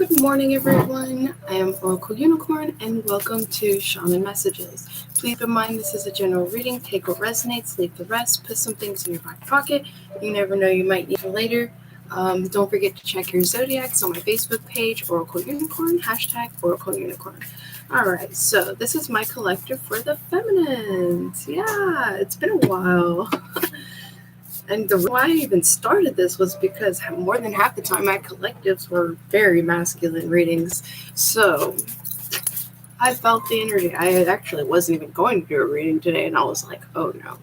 Good morning, everyone. I am OracleUnicorn, and welcome to Shaman Messages. Please keep in mind this is a general reading. Take what resonates, leave the rest. Put some things in your back pocket. You never know, you might need it later. Don't forget to check your zodiacs on my Facebook page, OracleUnicorn, #OracleUnicorn. All right, so this is my collective for the feminines. Yeah, it's been a while. And the reason why I even started this was because more than half the time my collectives were very masculine readings. So I felt the energy. I actually wasn't even going to do a reading today, and I was like, oh no,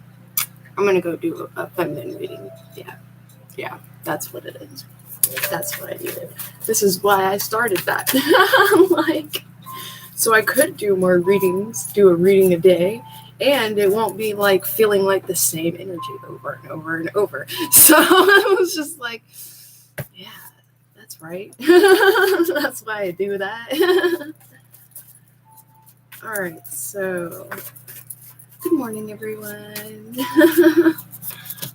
I'm going to go do a feminine reading. Yeah, that's what it is. That's what I needed. This is why I started that. So I could do more readings, do a reading a day, and it won't be like feeling like the same energy over and over and over. So I was just like, yeah, that's right. That's why I do that. All right, so good morning, everyone.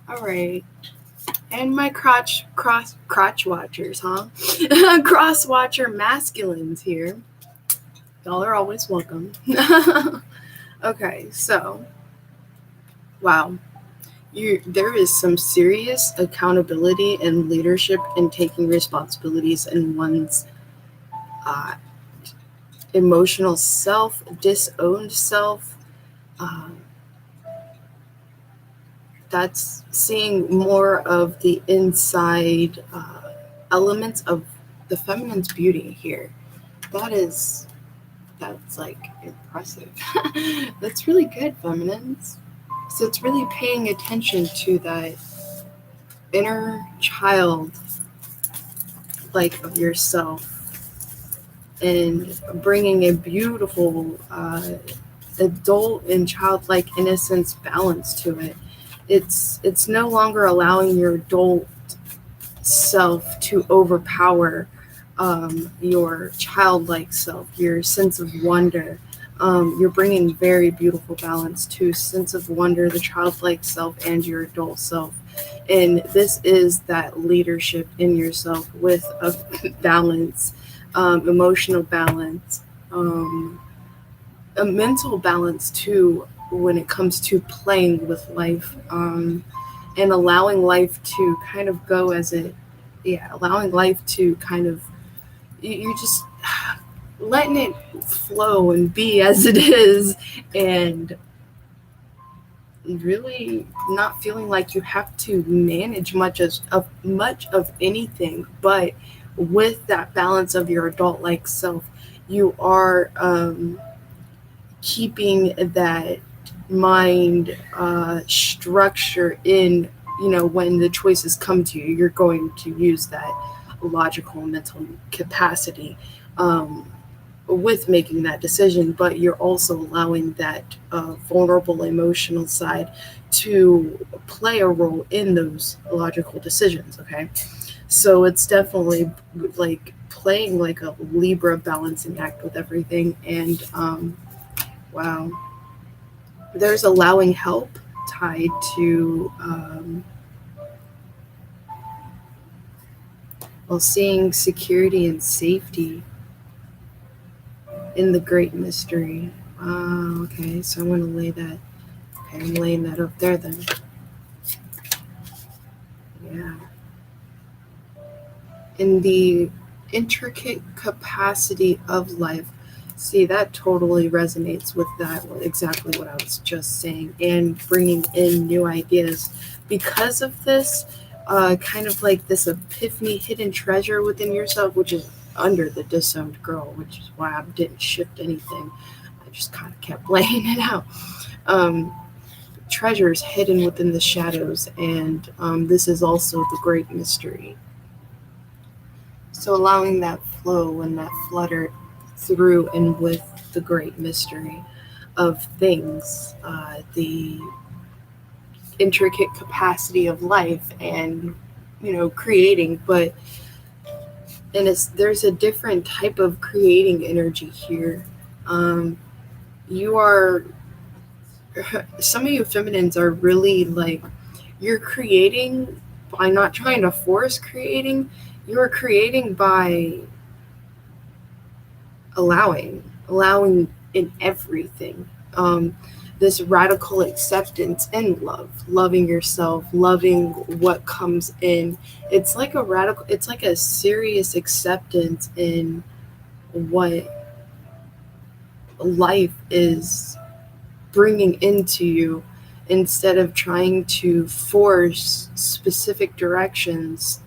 All right. And my crotch watchers, huh? Cross watcher masculines here. Y'all are always welcome. Okay, so wow. There is some serious accountability and leadership in taking responsibilities in one's emotional self, disowned self. That's seeing more of the inside elements of the feminine's beauty here. That's like impressive. That's really good, feminines. So it's really paying attention to that inner child, like, of yourself, and bringing a beautiful adult and childlike innocence balance to it. It's no longer allowing your adult self to overpower your childlike self, your sense of wonder. You're bringing very beautiful balance to sense of wonder, the childlike self, and your adult self. And this is that leadership in yourself with a balance, emotional balance, a mental balance too, when it comes to playing with life, and allowing life to kind of go as it, allowing life to kind of, you're just letting it flow and be as it is, and really not feeling like you have to manage much of anything. But with that balance of your adult like self, you are keeping that mind structure in, when the choices come to you, you're going to use that logical mental capacity with making that decision, but you're also allowing that vulnerable emotional side to play a role in those logical decisions. Okay, so it's definitely like playing like a Libra balancing act with everything. And wow, there's allowing help tied to seeing security and safety in the great mystery. Okay, so I'm going to lay that. Okay, I'm laying that up there then. Yeah. In the intricate capacity of life. See, that totally resonates with that, exactly what I was just saying, and bringing in new ideas. Because of this, kind of like this epiphany, hidden treasure within yourself, which is under the disowned girl, which is why I didn't shift anything. I just kind of kept laying it out. Treasures hidden within the shadows, and this is also the great mystery. So allowing that flow and that flutter through and with the great mystery of things, the intricate capacity of life, and creating. But there's a different type of creating energy here. You are, some of you feminines are really like, you're creating by not trying to force creating. You're creating by allowing in everything. This radical acceptance and loving yourself, loving what comes in. It's like a serious acceptance in what life is bringing into you, instead of trying to force specific directions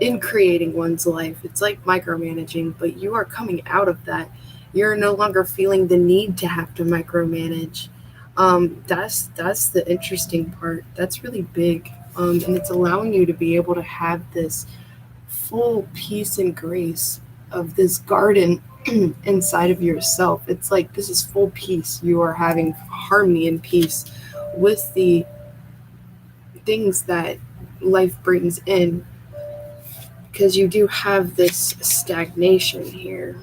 in creating one's life. It's like micromanaging, but you are coming out of that. You're no longer feeling the need to have to micromanage. That's the interesting part. That's really big, and it's allowing you to be able to have this full peace and grace of this garden inside of yourself. It's like this is full peace. You are having harmony and peace with the things that life brings in, because you do have this stagnation here.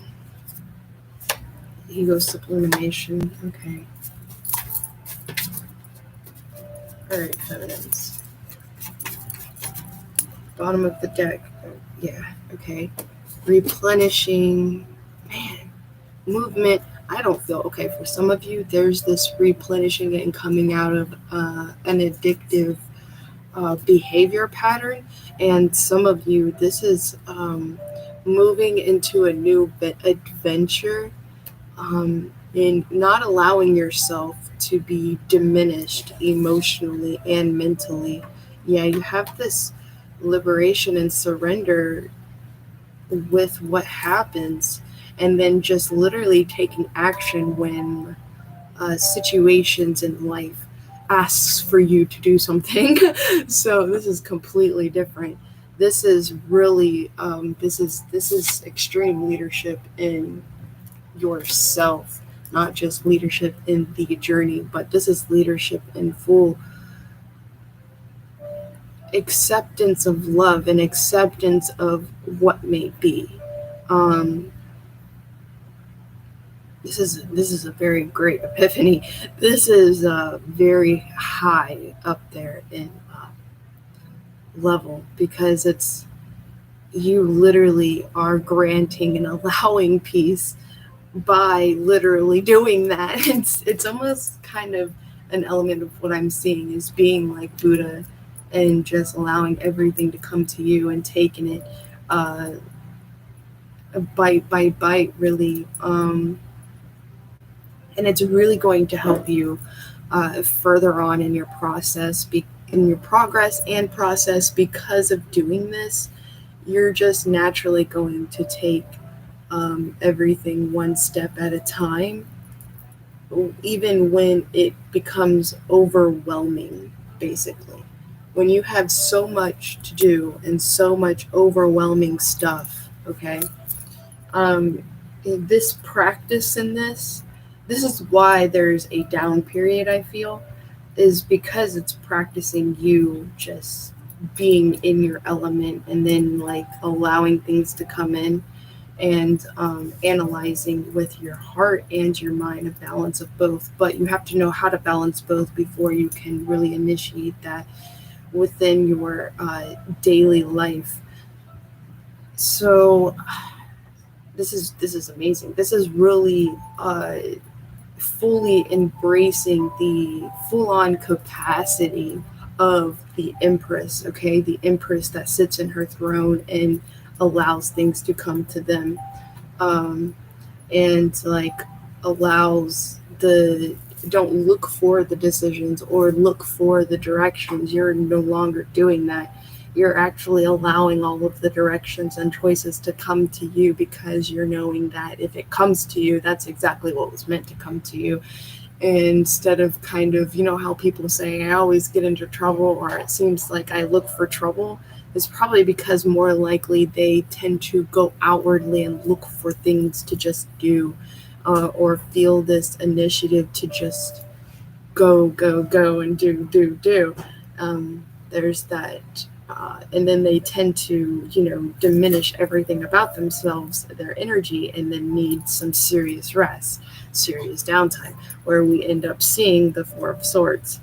Ego sublimation. Okay. Alright, feminines. Bottom of the deck. Yeah, okay. Replenishing. Man. Movement. I don't feel okay. For some of you, there's this replenishing and coming out of an addictive behavior pattern. And some of you, this is moving into a new adventure, and not allowing yourself to be diminished emotionally and mentally. Yeah, you have this liberation and surrender with what happens, and then just literally taking action when situations in life asks for you to do something. So this is completely different. This is really this is extreme leadership in yourself, not just leadership in the journey, but this is leadership in full acceptance of love and acceptance of what may be. This is a very great epiphany. This is very high up there in level, because it's you literally are granting and allowing peace by literally doing that. It's almost kind of an element of what I'm seeing is being like Buddha and just allowing everything to come to you and taking it bite by bite, really. And it's really going to help you further on in your process, in your progress and process. Because of doing this, you're just naturally going to take everything one step at a time, even when it becomes overwhelming, basically. When you have so much to do and so much overwhelming stuff, okay? This practice in this is why there's a down period, I feel, is because it's practicing you just being in your element, and then like allowing things to come in, and analyzing with your heart and your mind a balance of both. But you have to know how to balance both before you can really initiate that within your daily life. So this is amazing. This is really fully embracing the full-on capacity of the Empress, okay? The Empress that sits in her throne and allows things to come to them, and like allows don't look for the decisions or look for the directions. You're no longer doing that. You're actually allowing all of the directions and choices to come to you, because you're knowing that if it comes to you, that's exactly what was meant to come to you. Instead of kind of, you know how people say, I always get into trouble, or it seems like I look for trouble, is probably because more likely they tend to go outwardly and look for things to just do, or feel this initiative to just go and do. There's that. And then they tend to, diminish everything about themselves, their energy, and then need some serious rest, serious downtime, where we end up seeing the Four of Swords.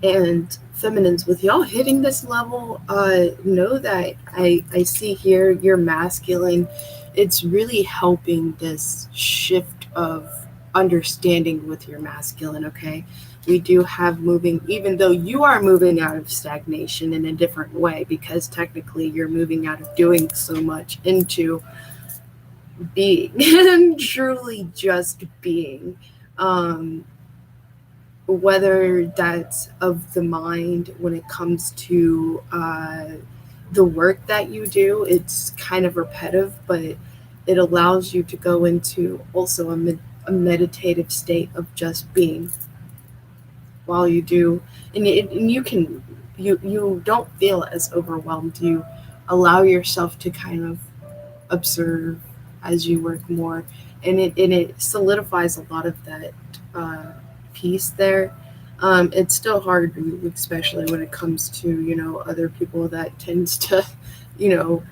And feminines, with y'all hitting this level, know that I see here your masculine. It's really helping this shift of understanding with your masculine, okay? We do have moving, even though you are moving out of stagnation in a different way, because technically you're moving out of doing so much into being and truly just being. Um, Whether that's of the mind when it comes to the work that you do, it's kind of repetitive, but it allows you to go into also a meditative state of just being while you do, and you can you don't feel as overwhelmed. You allow yourself to kind of observe as you work more, and it solidifies a lot of that piece there. It's still hard, especially when it comes to other people that tends to, you know,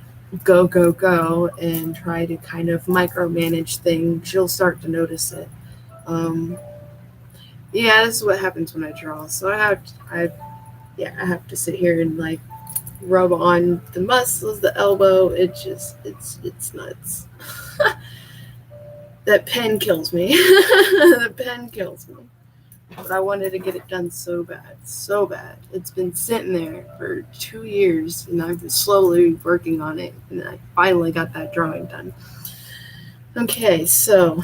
go and try to kind of micromanage things. You'll start to notice it. Um, yeah, this is what happens when I draw. So I have to sit here and like rub on the muscles, the elbow. It's nuts. That pen kills me. The pen kills me. But I wanted to get it done so bad, so bad. It's been sitting there for 2 years, and I've been slowly working on it, and I finally got that drawing done. Okay, so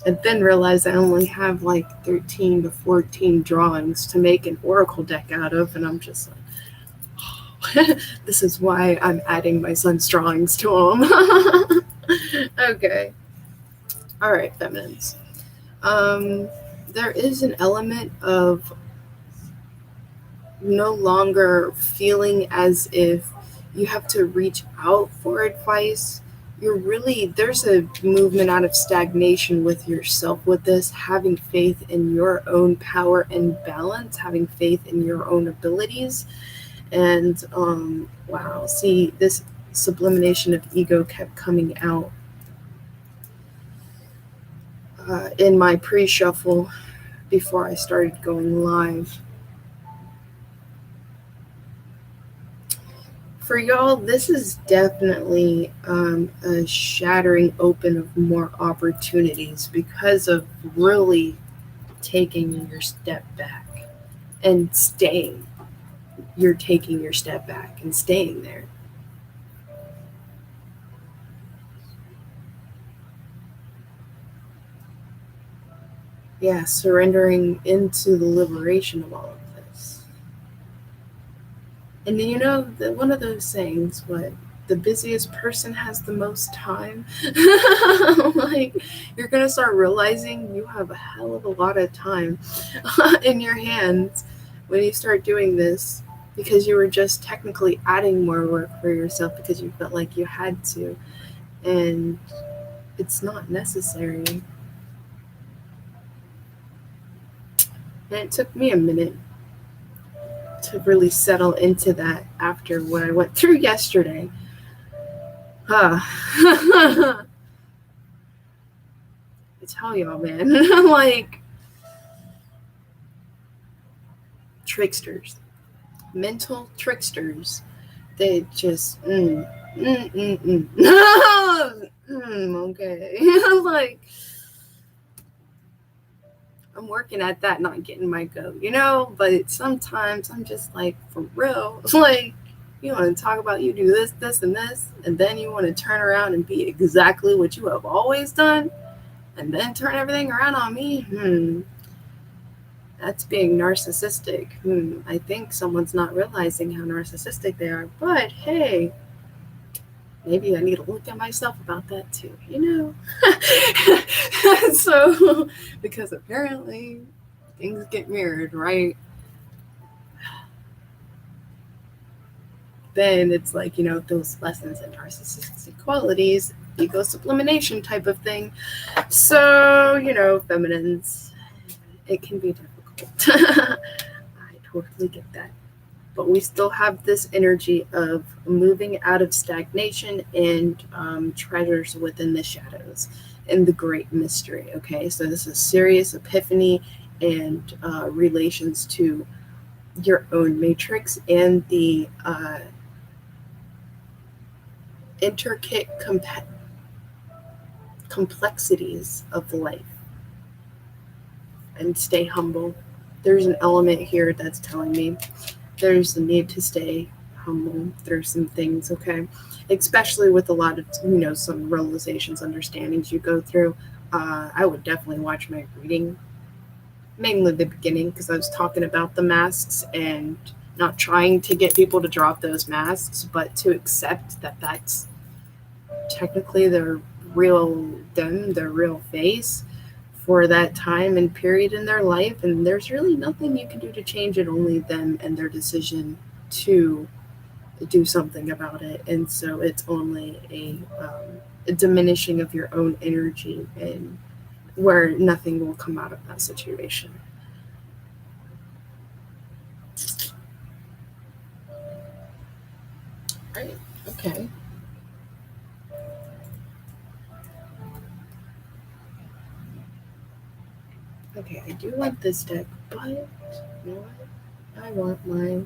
I then realized I only have like 13 to 14 drawings to make an oracle deck out of, and I'm just like, oh, this is why I'm adding my son's drawings to them. Okay. All right, feminines. Um, there is an element of no longer feeling as if you have to reach out for advice. There's a movement out of stagnation with yourself with this, having faith in your own power and balance, having faith in your own abilities. And wow, see, this sublimation of ego kept coming out in my pre-shuffle before I started going live. For y'all, this is definitely a shattering open of more opportunities because of really taking your step back and staying. You're taking your step back and staying there. Yeah, surrendering into the liberation of all of this. And one of those sayings, what the busiest person has the most time. Like, you're gonna start realizing you have a hell of a lot of time in your hands when you start doing this, because you were just technically adding more work for yourself because you felt like you had to, and it's not necessary. And it took me a minute to really settle into that after what I went through yesterday. I tell y'all, man, like, tricksters, mental tricksters. They just, okay. Like, I'm working at that, not getting my go, but sometimes I'm just like, for real, like, you want to talk about you do this, and this, and then you want to turn around and be exactly what you have always done, and then turn everything around on me? That's being narcissistic. I think someone's not realizing how narcissistic they are, but hey, maybe I need to look at myself about that too, So, because apparently things get mirrored, right? Then it's like, those lessons in narcissistic qualities, ego sublimation type of thing. So, feminines, it can be difficult. I totally get that. But we still have this energy of moving out of stagnation and treasures within the shadows and the great mystery. Okay, so this is serious epiphany and relations to your own matrix and the intricate complexities of life, and stay humble. There's an element here that's telling me there's a need to stay humble. There's some things, okay, especially with a lot of, some realizations, understandings you go through. I would definitely watch my reading, mainly the beginning, because I was talking about the masks and not trying to get people to drop those masks, but to accept that that's technically their real them, their real face for that time and period in their life. And there's really nothing you can do to change it, only them and their decision to do something about it. And so it's only a diminishing of your own energy, and where nothing will come out of that situation. Right. Okay. Okay, I do want this deck, but you know what? I want my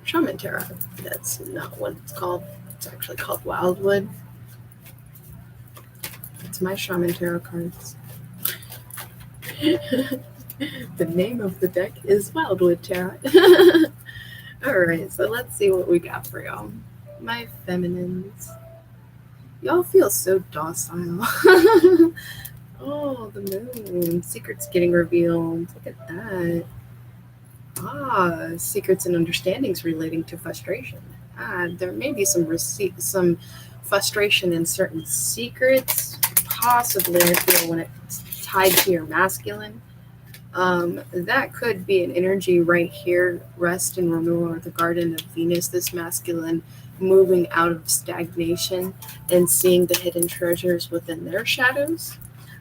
Shaman Tarot. That's not what it's called. It's actually called Wildwood. It's my Shaman Tarot cards. The name of the deck is Wildwood Tarot. Alright, so let's see what we got for y'all. My feminines. Y'all feel so docile. Oh, the moon. Secrets getting revealed. Look at that. Secrets and understandings relating to frustration. There may be some frustration in certain secrets, possibly, I feel, when it's tied to your masculine. That could be an energy right here, rest and renewal, or the Garden of Venus, this masculine moving out of stagnation and seeing the hidden treasures within their shadows.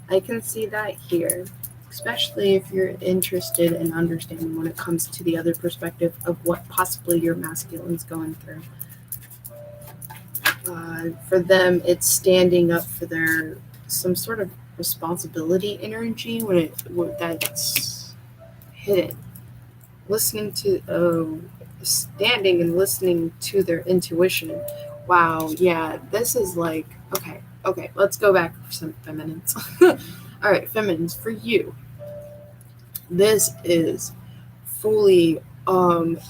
I can see that here, especially if you're interested in understanding when it comes to the other perspective of what possibly your masculine's going through. For them, it's standing up for their some sort of responsibility energy when that's hidden. Listening to standing and listening to their intuition. Wow, yeah, this is like okay. Let's go back for some feminines. All right, feminines, for you, this is fully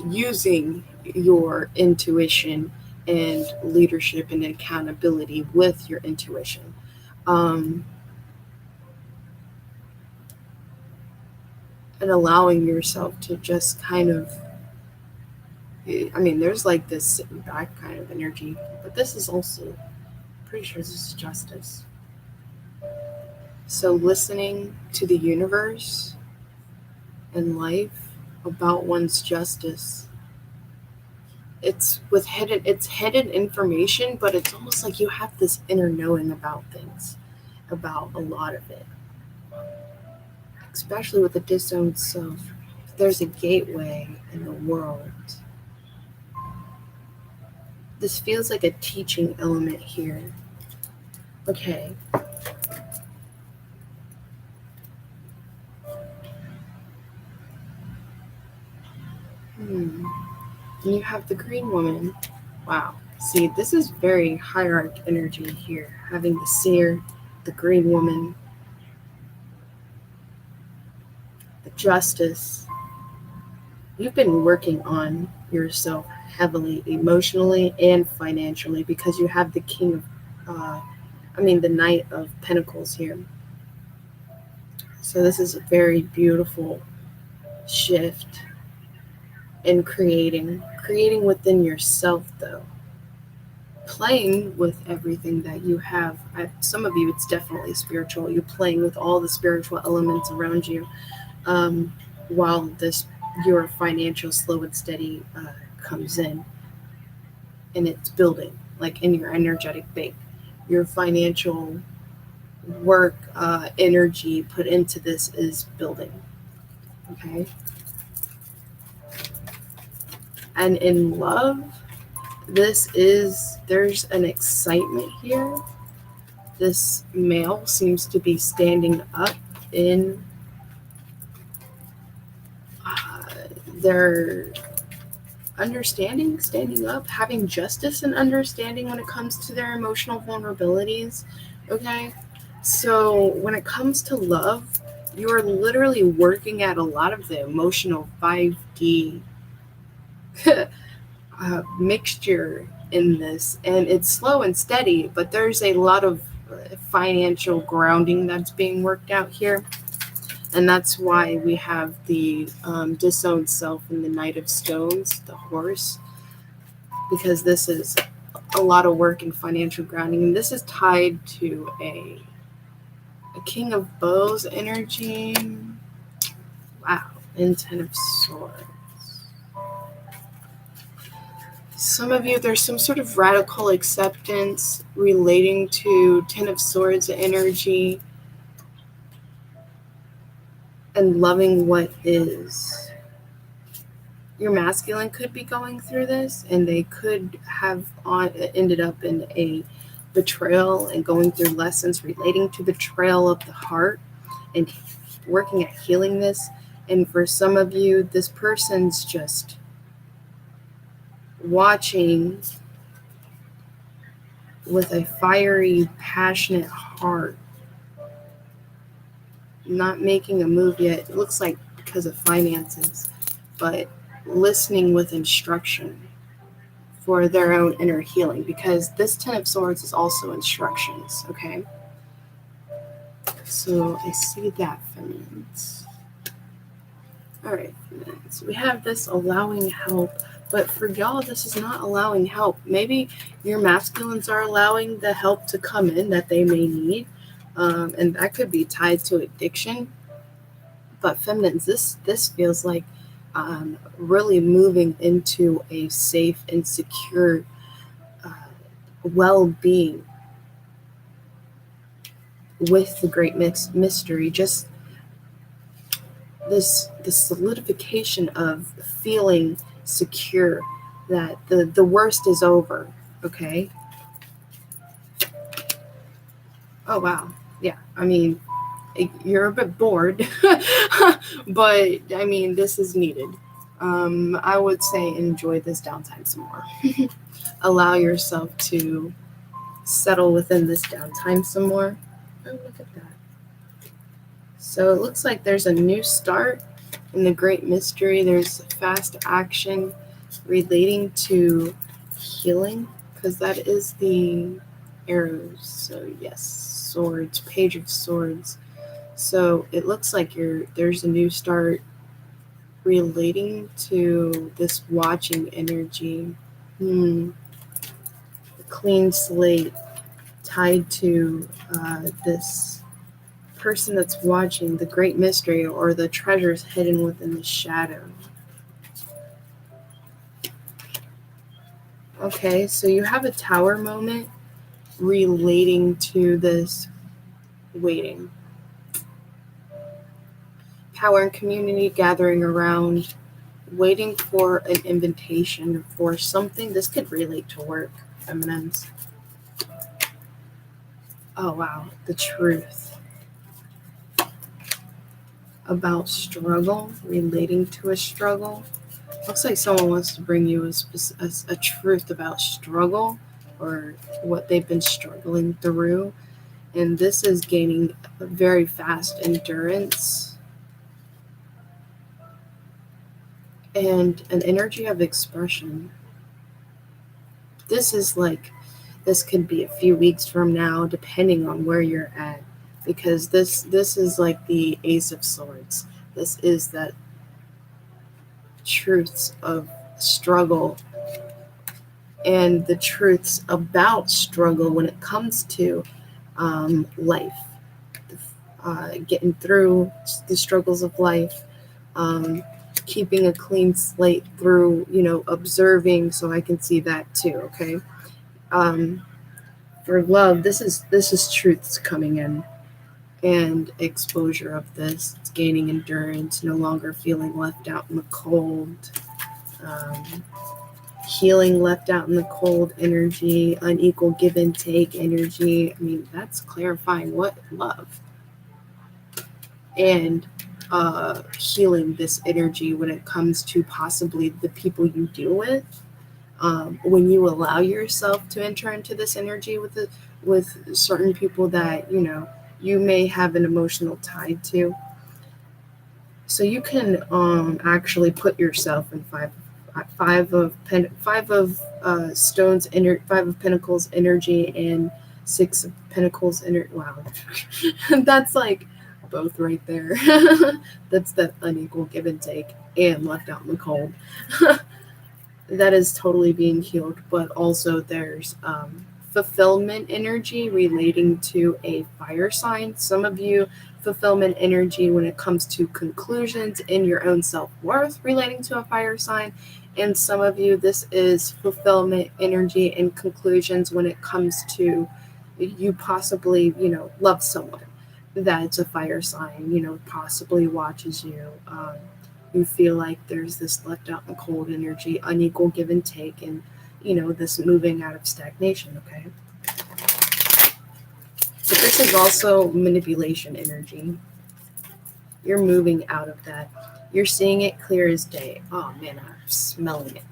using your intuition and leadership and accountability with your intuition. Um, and allowing yourself to just kind of, there's like this sitting back kind of energy, but this is also, pretty sure this is justice. So listening to the universe and life about one's justice. It's hidden information, but it's almost like you have this inner knowing about things, about a lot of it. Especially with the disowned self, there's a gateway in the world. This feels like a teaching element here. Okay. And you have the green woman. Wow. See, this is very hierarch energy here. Having the seer, the green woman, the justice. You've been working on yourself heavily, emotionally and financially, because you have the the Knight of Pentacles here. So this is a very beautiful shift in creating within yourself, though. Playing with everything that you have. Some of you, it's definitely spiritual. You're playing with all the spiritual elements around you, while your financial slow and steady comes in, and it's building, like in your energetic bank. Your financial work, energy put into this is building. Okay. And in love, there's an excitement here. this male seems to be standing up in their understanding, standing up, having justice and understanding when it comes to their emotional vulnerabilities. Okay, so when it comes to love, you are literally working at a lot of the emotional 5D mixture in this, and it's slow and steady, but there's a lot of financial grounding that's being worked out here. And that's why we have the disowned self and the Knight of Stones, the horse, because this is a lot of work and financial grounding. And this is tied to a King of Bows energy. Wow. And 10 of Swords. Some of you, there's some sort of radical acceptance relating to 10 of Swords energy and loving what is. Your masculine could be going through this, and they could have ended up in a betrayal and going through lessons relating to betrayal of the heart and working at healing this. And for some of you, this person's just watching with a fiery, passionate heart, not making a move yet. It looks like because of finances, but listening with instruction for their own inner healing, because this 10 of Swords is also instructions, okay? So I see that, feminines. All right, feminines. We have this allowing help, but for y'all, this is not allowing help. Maybe your masculines are allowing the help to come in that they may need, and that could be tied to addiction. But feminines, this feels like really moving into a safe and secure well-being with the great mystery. Just this solidification of feeling secure, that the worst is over. Okay. Oh wow. Yeah, I mean, you're a bit bored, but I mean, this is needed. I would say enjoy this downtime some more. Allow yourself to settle within this downtime some more. Oh, look at that. So it looks like there's a new start in the great mystery. There's fast action relating to healing, because that is the arrows. So yes, swords, Page of Swords. So it looks like there's a new start relating to this watching energy. A clean slate tied to this person that's watching the great mystery, or the treasures hidden within the shadow. Okay, so you have a tower moment relating to this waiting. Power and community gathering around, waiting for an invitation for something. This could relate to work, feminines. Oh wow, the truth about struggle, relating to a struggle. Looks like someone wants to bring you a truth about struggle, or what they've been struggling through. And this is gaining a very fast endurance and an energy of expression. This could be a few weeks from now, depending on where you're at, because this is like the Ace of Swords. This is that truths of struggle and the truths about struggle when it comes to life, getting through the struggles of life, keeping a clean slate through, observing. So I can see that too. Okay. For love, this is truths coming in, and exposure of this. It's gaining endurance, no longer feeling left out in the cold. healing left out in the cold energy, unequal give and take energy. I mean, that's clarifying what love. And healing this energy when it comes to possibly the people you deal with. When you allow yourself to enter into this energy with certain people that you may have an emotional tie to, so you can actually put yourself in five of stones, five of pentacles energy, and six of pentacles energy. Wow, that's like both right there. That's that unequal give and take and left out in the cold. That is totally being healed, but also there's fulfillment energy relating to a fire sign. Some of you, fulfillment energy when it comes to conclusions in your own self-worth relating to a fire sign. And some of you, this is fulfillment energy and conclusions when it comes to you possibly, love someone that's a fire sign, possibly watches you. You feel like there's this left out in the cold energy, unequal give and take, and this moving out of stagnation. Okay, so this is also manipulation energy. You're moving out of that. You're seeing it clear as day. Oh man, I'm smelling it.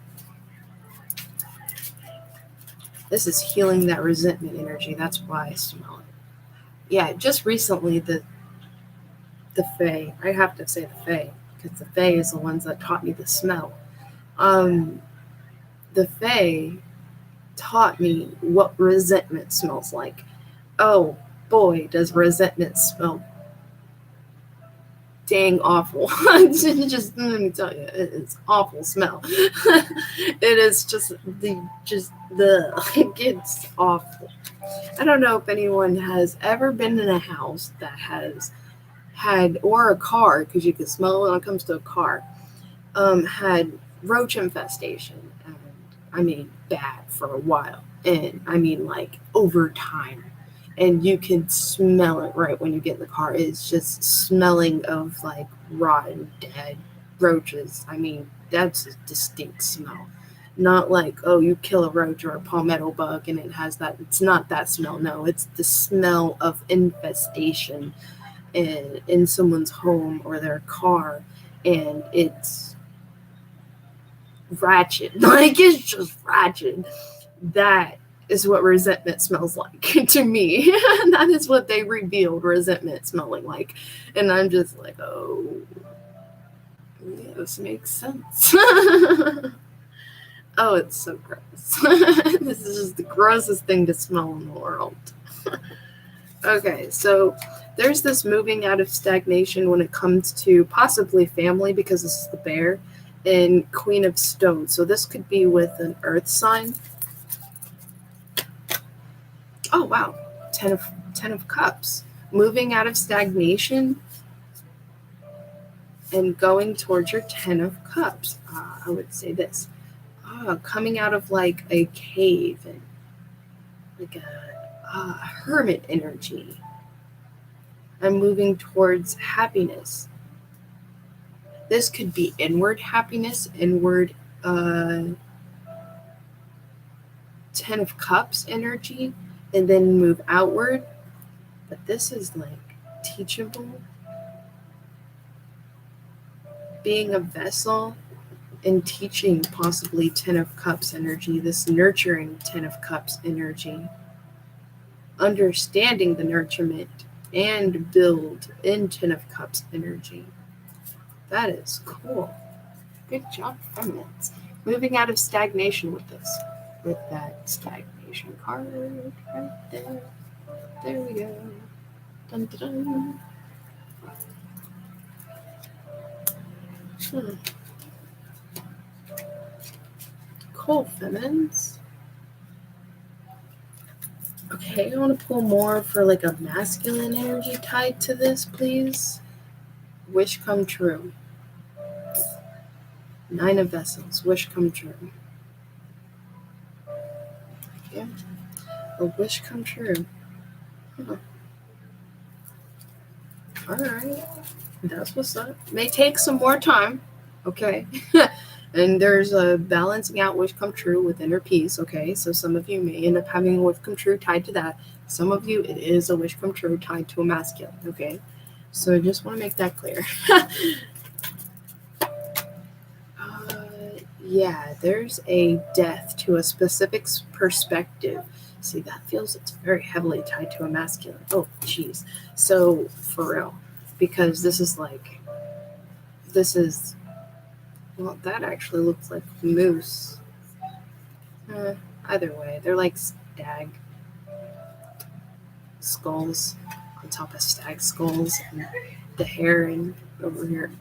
This is healing that resentment energy. That's why I smell it. Yeah, just recently the Fae, I have to say the Fae, because the Fae is the ones that taught me the smell. The Fae taught me what resentment smells like. Oh boy, does resentment smell dang awful. Just let me tell you, it's awful smell. It is just it's awful. I don't know if anyone has ever been in a house that has had, or a car, because you can smell it when it comes to a car, had roach infestation. And I mean, bad for a while. And I mean, like, over time. And you can smell it right when you get in the car. It's just smelling of, like, rotten, dead roaches. I mean, that's a distinct smell. Not like, oh, you kill a roach or a palmetto bug and it has that. It's not that smell. No, it's the smell of infestation in someone's home or their car. And it's ratchet. Like, it's just ratchet. That is what resentment smells like to me. That is what they revealed resentment smelling like. And I'm just like, oh, yeah, this makes sense. Oh, it's so gross. This is just the grossest thing to smell in the world. Okay, so there's this moving out of stagnation when it comes to possibly family, because this is the bear, and Queen of Stones. So this could be with an earth sign. Oh wow, Ten of Cups, moving out of stagnation and going towards your Ten of Cups. I would say this, coming out of like a cave and like a hermit energy. I'm moving towards happiness. This could be inward happiness, inward Ten of Cups energy, and then move outward. But this is like teachable, being a vessel and teaching possibly Ten of Cups energy, this nurturing Ten of Cups energy, understanding the nurturement and build in Ten of Cups energy. That is cool. Good job, feminines. Moving out of stagnation with this, with that stagnation card right there. There we go. Dun, dun, dun. Cool, feminines. Okay, I want to pull more for like a masculine energy tied to this, please. Wish come true. Nine of Vessels. Wish come true. Yeah. A wish come true. Huh. Alright. That's what's up. May take some more time. Okay. And there's a balancing out wish come true with inner peace, okay? So some of you may end up having a wish come true tied to that. Some of you, it is a wish come true tied to a masculine, okay? So I just want to make that clear. Yeah, there's a death to a specific perspective. See, that feels it's very heavily tied to a masculine. Oh, jeez. So, for real. Because this is, well, that actually looks like moose. Either way, they're like stag skulls on top of stag skulls. And the herring over here,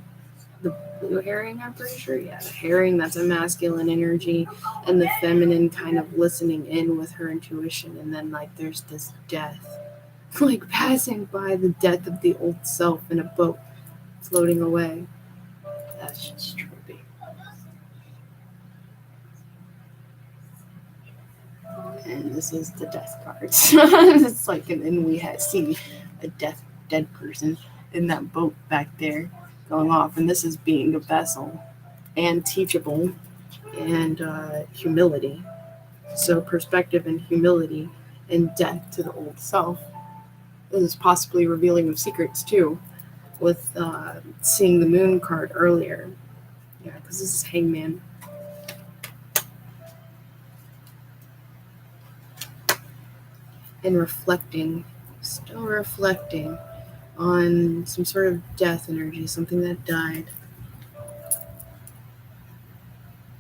the blue herring, I'm pretty sure. Yeah, the herring, that's a masculine energy, and the feminine kind of listening in with her intuition. And then, there's this death, like passing by the death of the old self in a boat floating away. That's just trippy. And this is the death cards. It's and we see a dead person in that boat back there going off. And this is being a vessel and teachable and humility. So perspective and humility and death to the old self. This is possibly revealing of secrets too, with seeing the moon card earlier. Yeah, because this is Hangman. And reflecting, still reflecting on some sort of death energy, something that died.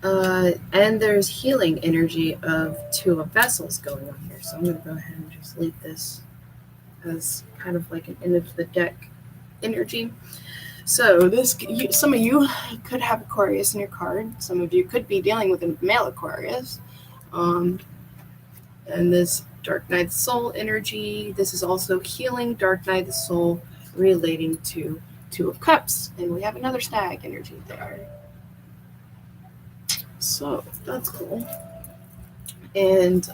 And there's healing energy of two of vessels going on here. So I'm going to go ahead and just leave this as kind of like an end of the deck energy. So some of you could have Aquarius in your card. Some of you could be dealing with a male Aquarius. And this Dark Night of the Soul energy. This is also healing Dark Night of the Soul relating to Two of Cups. And we have another stag energy there. So that's cool. And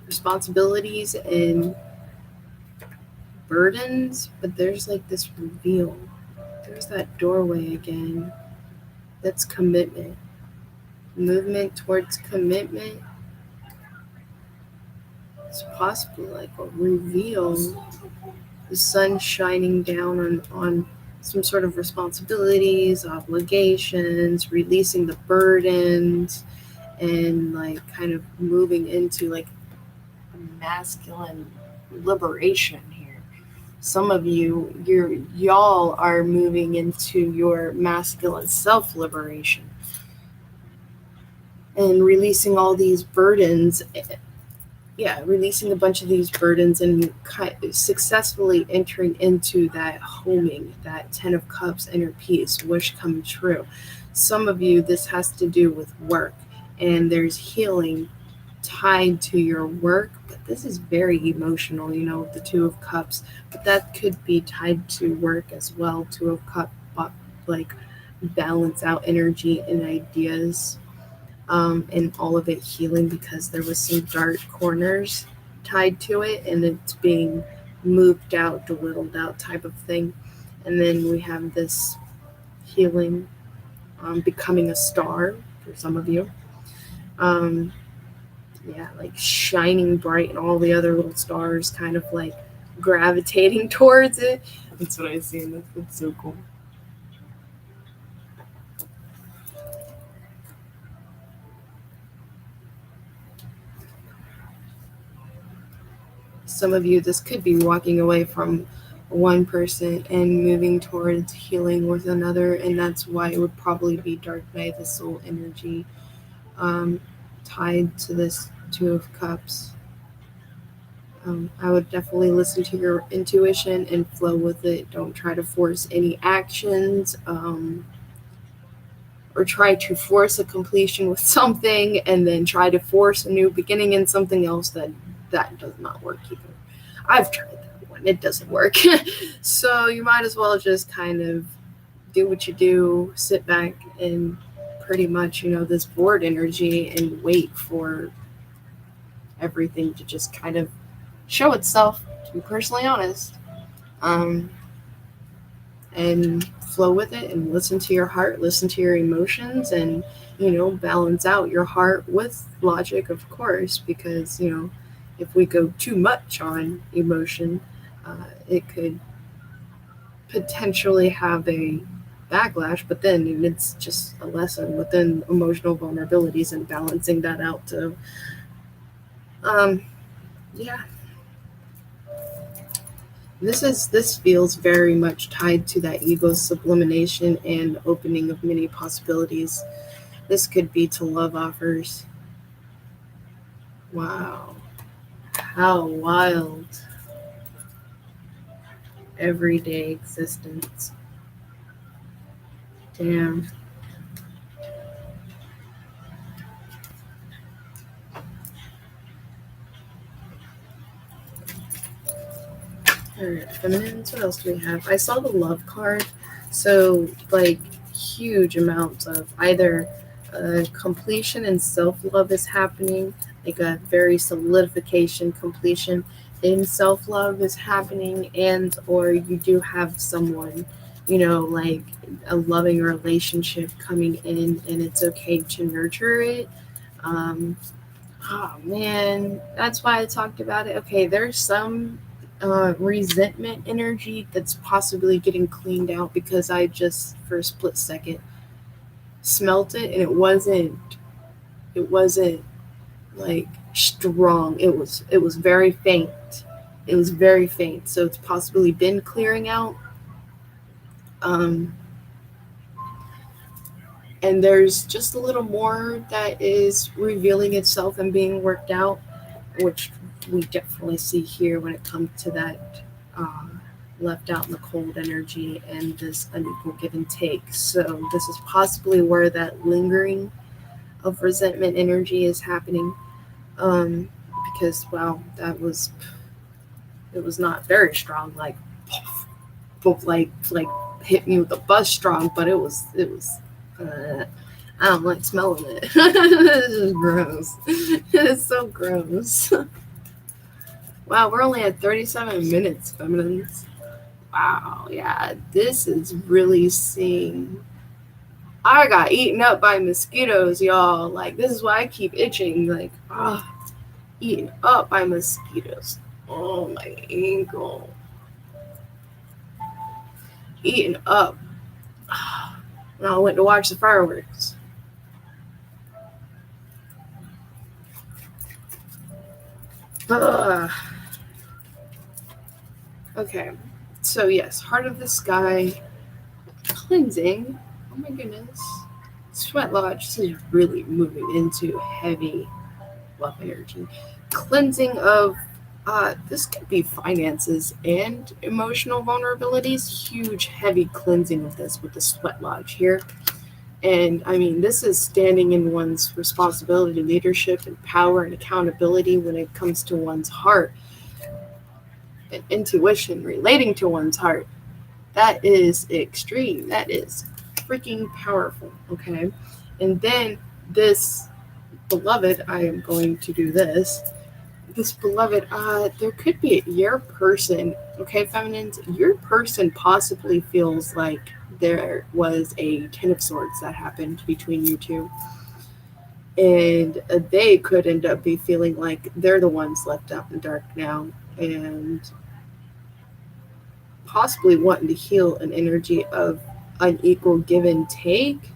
responsibilities and burdens, but there's this reveal. There's that doorway again. That's commitment. Movement towards commitment. It's possibly a reveal. The sun shining down on some sort of responsibilities, obligations, releasing the burdens, and kind of moving into a masculine liberation here. Some of y'all are moving into your masculine self-liberation and releasing all these burdens. Yeah, releasing a bunch of these burdens and successfully entering into that homing, that 10 of Cups inner peace, wish come true. Some of you, this has to do with work, and there's healing tied to your work, but this is very emotional, the Two of Cups, but that could be tied to work as well. Two of Cups, balance out energy and ideas. And all of it healing because there was some dark corners tied to it, and it's being moved out, belittled out type of thing. And then we have this healing, becoming a star for some of you. Shining bright, and all the other little stars kind of gravitating towards it. That's what I see, and that's so cool. Some of you, this could be walking away from one person and moving towards healing with another, and that's why it would probably be Dark Night, the soul energy, tied to this Two of Cups. I would definitely listen to your intuition and flow with it. Don't try to force any actions, or try to force a completion with something and then try to force a new beginning in something else. That does not work either. I've tried that one. It doesn't work. So you might as well just kind of do what you do, sit back and pretty much, this board energy, and wait for everything to just kind of show itself, to be personally honest. and flow with it and listen to your heart, listen to your emotions, and balance out your heart with logic, of course, because if we go too much on emotion, it could potentially have a backlash, but then it's just a lesson within emotional vulnerabilities and balancing that out. So yeah, this feels very much tied to that ego sublimation and opening of many possibilities. This could be to love offers. Wow, how wild. Everyday existence. Damn. Alright, feminines, what else do we have? I saw the love card. So, like, huge amounts of either completion and self love is happening, like a very solidification, completion in self love is happening, and or you do have someone, like a loving relationship coming in, and it's okay to nurture it. Um, Oh man, that's why I talked about it. Okay, there's some resentment energy that's possibly getting cleaned out because I just for a split second smelt it and it wasn't like strong. It was very faint. It was very faint. So it's possibly been clearing out. Um, and there's just a little more that is revealing itself and being worked out, which we definitely see here when it comes to that uh, left out in the cold energy and this unequal give and take. So this is possibly where that lingering of resentment energy is happening. Um, because wow, it was not very strong, like like hit me with a bus strong, but it was. I don't like smelling it. It's just gross. It's so gross. Wow, we're only at 37 minutes, feminines. Wow, yeah, this is really seeing. I got eaten up by mosquitoes, y'all. Like, this is why I keep itching. Like, eaten up by mosquitoes. Oh, my ankle. Eaten up. And I went to watch the fireworks. Ugh. Okay, so yes, Heart of the Sky, cleansing. Oh my goodness. Sweat Lodge, this is really moving into heavy love energy. Cleansing of this could be finances and emotional vulnerabilities. Huge, heavy cleansing of this with the Sweat Lodge here. And I mean, this is standing in one's responsibility, leadership, and power and accountability when it comes to one's heart and intuition relating to one's heart. That is extreme. That is freaking powerful. Okay. And then this beloved, I am going to do this. This beloved, there could be your person, okay, feminines, your person possibly feels like there was a Ten of Swords that happened between you two. And they could end up be feeling like they're the ones left out in the dark now and possibly wanting to heal an energy of unequal give and take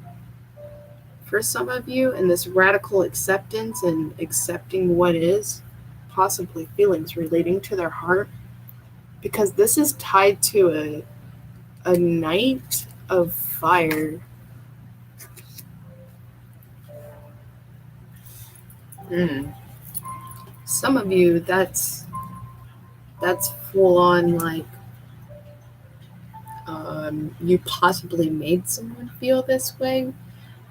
for some of you, and this radical acceptance and accepting what is, possibly feelings relating to their heart, because this is tied to a night of fire. Mm. Some of you, that's full on like you possibly made someone feel this way,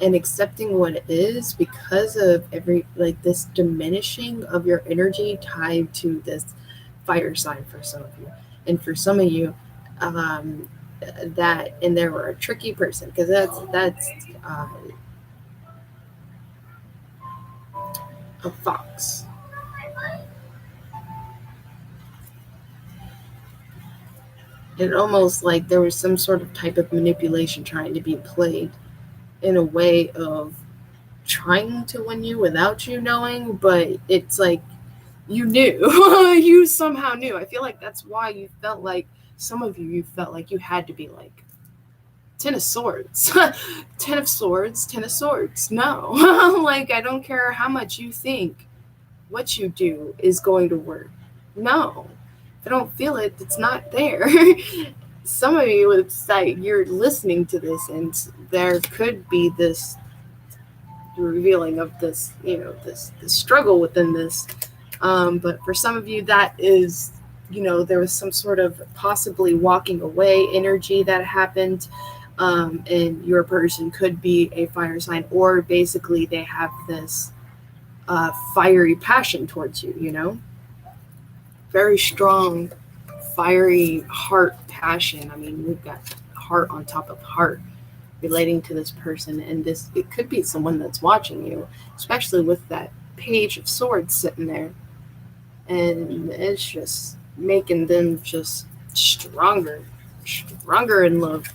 and accepting what it is because of every like this diminishing of your energy tied to this fire sign for some of you, and for some of you, um, that and they were a tricky person because that's uh, a fox. It almost like there was some sort of type of manipulation trying to be played in a way of trying to win you without you knowing, but it's like you knew. You somehow knew. I feel like that's why you felt like, some of you felt like you had to be like, 10 of swords. 10 of swords, 10 of swords. No. Like, I don't care how much you think what you do is going to work. No. If I don't feel it, it's not there. Some of you, it's like you're listening to this and there could be this revealing of this, this struggle within this. But for some of you, that is, there was some sort of possibly walking away energy that happened. And your person could be a fire sign, or basically they have this fiery passion towards you, very strong, fiery heart passion. I mean, we've got heart on top of heart relating to this person, and it could be someone that's watching you, especially with that page of swords sitting there, and it's just making them just stronger in love.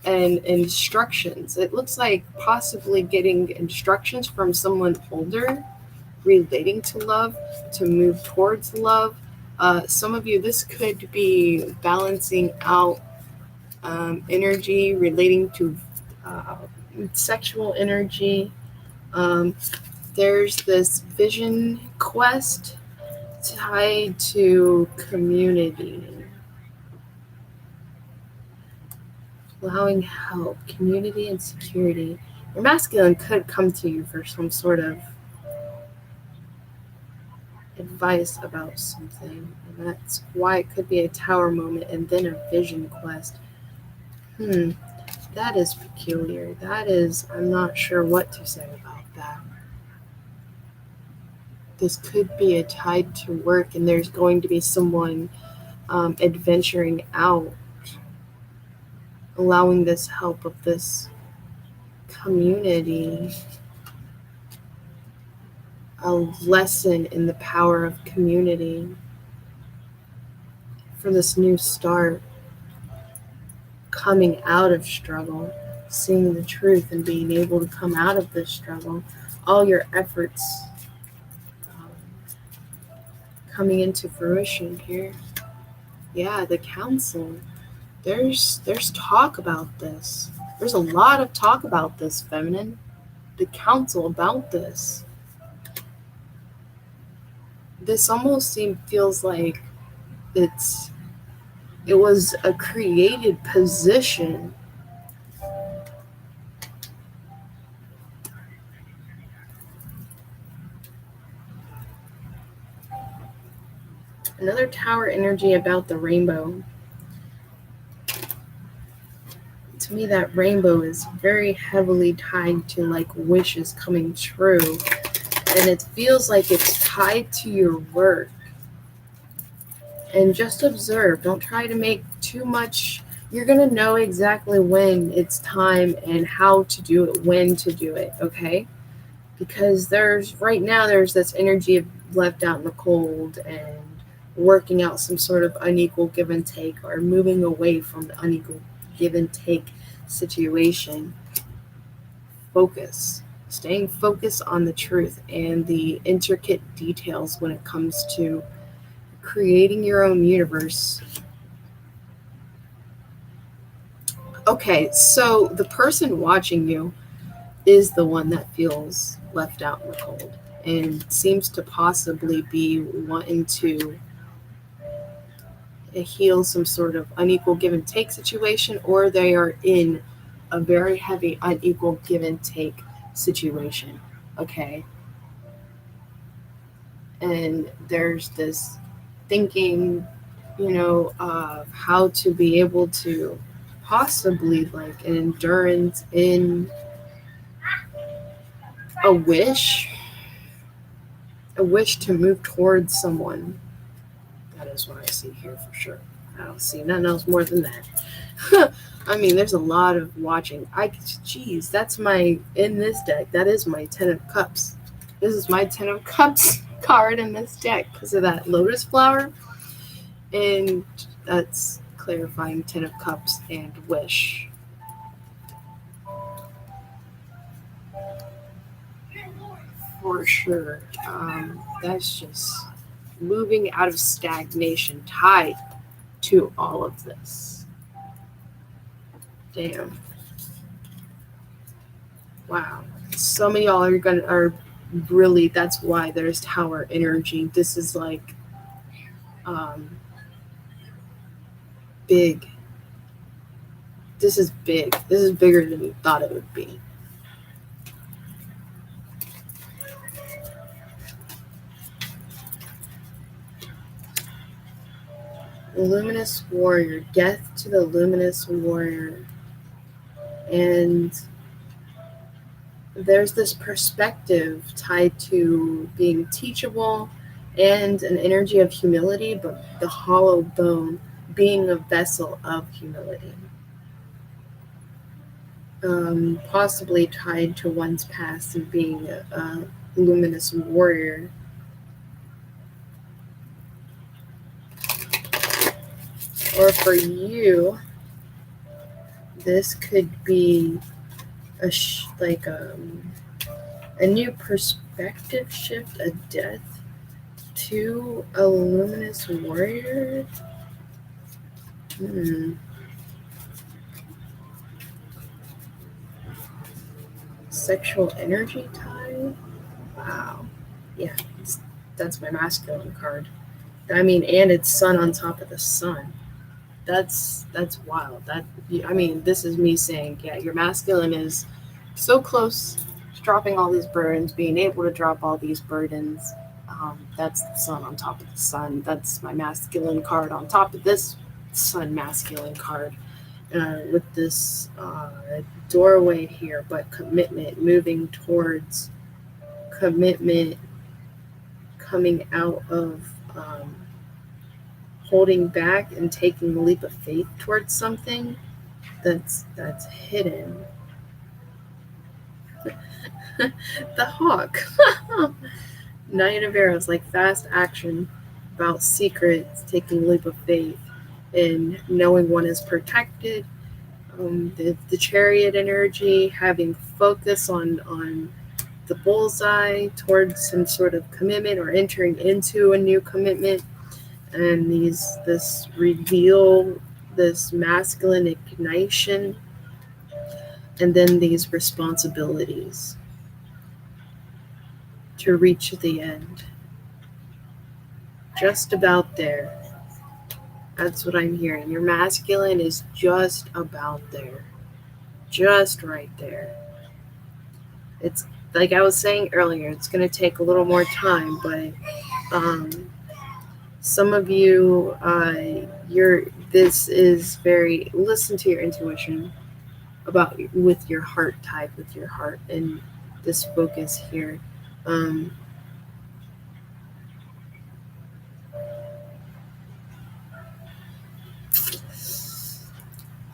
And instructions. It looks like possibly getting instructions from someone older relating to love, to move towards love. Some of you, this could be balancing out energy relating to sexual energy. There's this vision quest tied to community. Allowing help, community, and security. Your masculine could come to you for some sort of advice about something, and that's why it could be a tower moment and then a vision quest. That is peculiar. I'm not sure what to say about that. This could be a tied to work, and there's going to be someone adventuring out, allowing this help of this community, a lesson in the power of community for this new start, coming out of struggle, seeing the truth and being able to come out of this struggle, all your efforts coming into fruition here. Yeah, the council. There's talk about this. There's a lot of talk about this, feminine. The council about this. This almost feels like it was a created position. Another tower energy about the rainbow. To me, that rainbow is very heavily tied to like wishes coming true. And it feels like it's tied to your work. And just observe. Don't try to make too much. You're going to know exactly when it's time and how to do it, when to do it, okay? Because right now there's this energy of left out in the cold and working out some sort of unequal give and take, or moving away from the unequal give and take situation. Focus. Staying focused on the truth and the intricate details when it comes to creating your own universe. Okay, so the person watching you is the one that feels left out in the cold and seems to possibly be wanting to heal some sort of unequal give and take situation, or they are in a very heavy unequal give and take situation, okay? And there's this thinking, of how to be able to possibly like an endurance in a wish to move towards someone. That is what I see here for sure. I don't see nothing else more than that. I mean, there's a lot of watching. That's in this deck, that is my 10 of Cups. This is my 10 of Cups card in this deck because of that lotus flower. And that's clarifying Ten of Cups and Wish. For sure. That's just moving out of stagnation tied to all of this. Damn. Wow. Some of y'all are really, that's why there's tower energy. This is like um big. This is big. This is bigger than you thought it would be. Luminous Warrior, death to the Luminous Warrior. And there's this perspective tied to being teachable and an energy of humility, but the hollow bone being a vessel of humility. Possibly tied to one's past and being a luminous warrior. Or for you, this could be a new perspective shift, a death to a luminous warrior. Sexual energy tie. Wow. Yeah, that's my masculine card. I mean, and it's sun on top of the sun. That's wild. This is me saying, yeah, your masculine is so close to dropping all these burdens, being able to drop all these burdens. That's the sun on top of the sun. That's my masculine card on top of this sun masculine card. With this doorway here, but commitment, moving towards commitment, coming out of holding back and taking a leap of faith towards something that's hidden. The Hawk. Knight of Arrows, like fast action, about secrets, taking a leap of faith, and knowing one is protected. The Chariot energy, having focus on the bullseye towards some sort of commitment or entering into a new commitment, and this reveal, this masculine ignition, and then these responsibilities to reach the end. Just about there. That's what I'm hearing. Your masculine is just about there. Just right there. It's like I was saying earlier, it's going to take a little more time, but some of you, this is very, listen to your intuition about with your heart type, with your heart, and this focus here.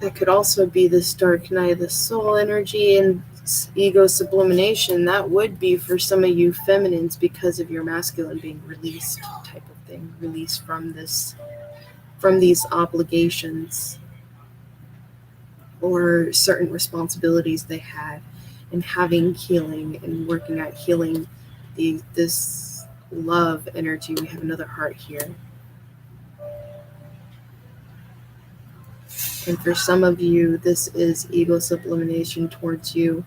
That could also be this dark night of the soul energy and ego sublimation. That would be for some of you feminines because of your masculine being released type of thing, released from these obligations or certain responsibilities they had, and having healing and working at healing this love energy. We have another heart here. And for some of you, this is ego sublimation towards you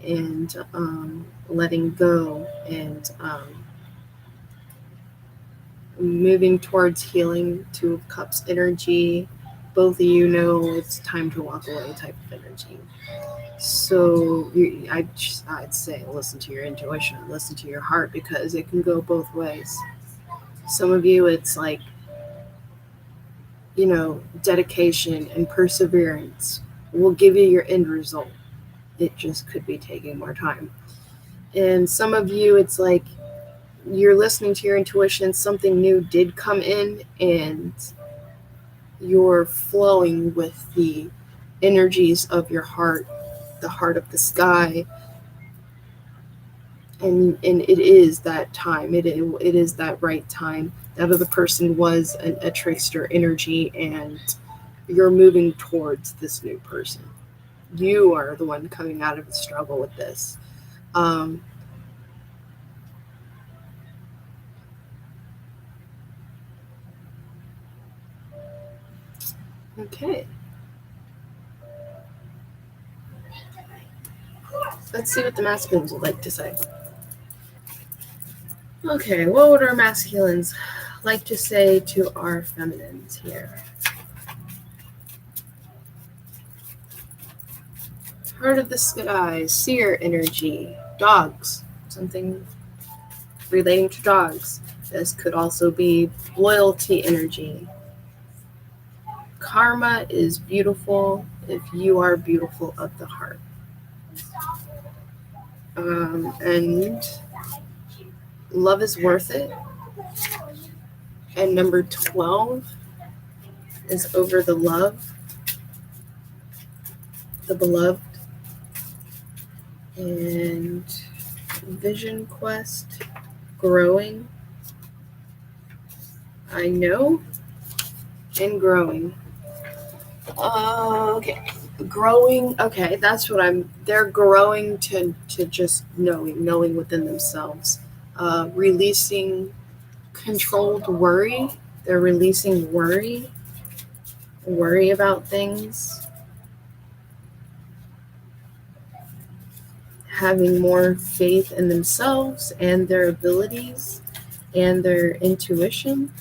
and letting go and moving towards healing. Two of Cups energy. Both of you know it's time to walk away type of energy. So I'd say listen to your intuition, listen to your heart, because it can go both ways. Some of you, it's like, dedication and perseverance will give you your end result. It just could be taking more time. And some of you, it's like you're listening to your intuition, something new did come in, and you're flowing with the energies of your heart, the heart of the sky. And it is that time. It is that right time that other person was a trickster energy, and you're moving towards this new person. You are the one coming out of the struggle with this. Okay. Let's see what the masculines would like to say. Okay, what would our masculines like to say to our feminines here? Heart of the sky, seer energy, dogs, something relating to dogs. This could also be loyalty energy. Karma is beautiful if you are beautiful of the heart. And love is worth it. And number 12 is over the love, the beloved. And vision quest, growing. I know, and growing. Okay, growing. Okay, that's what they're growing to just knowing within themselves. Releasing controlled worry. They're releasing worry about things. Having more faith in themselves and their abilities and their intuition.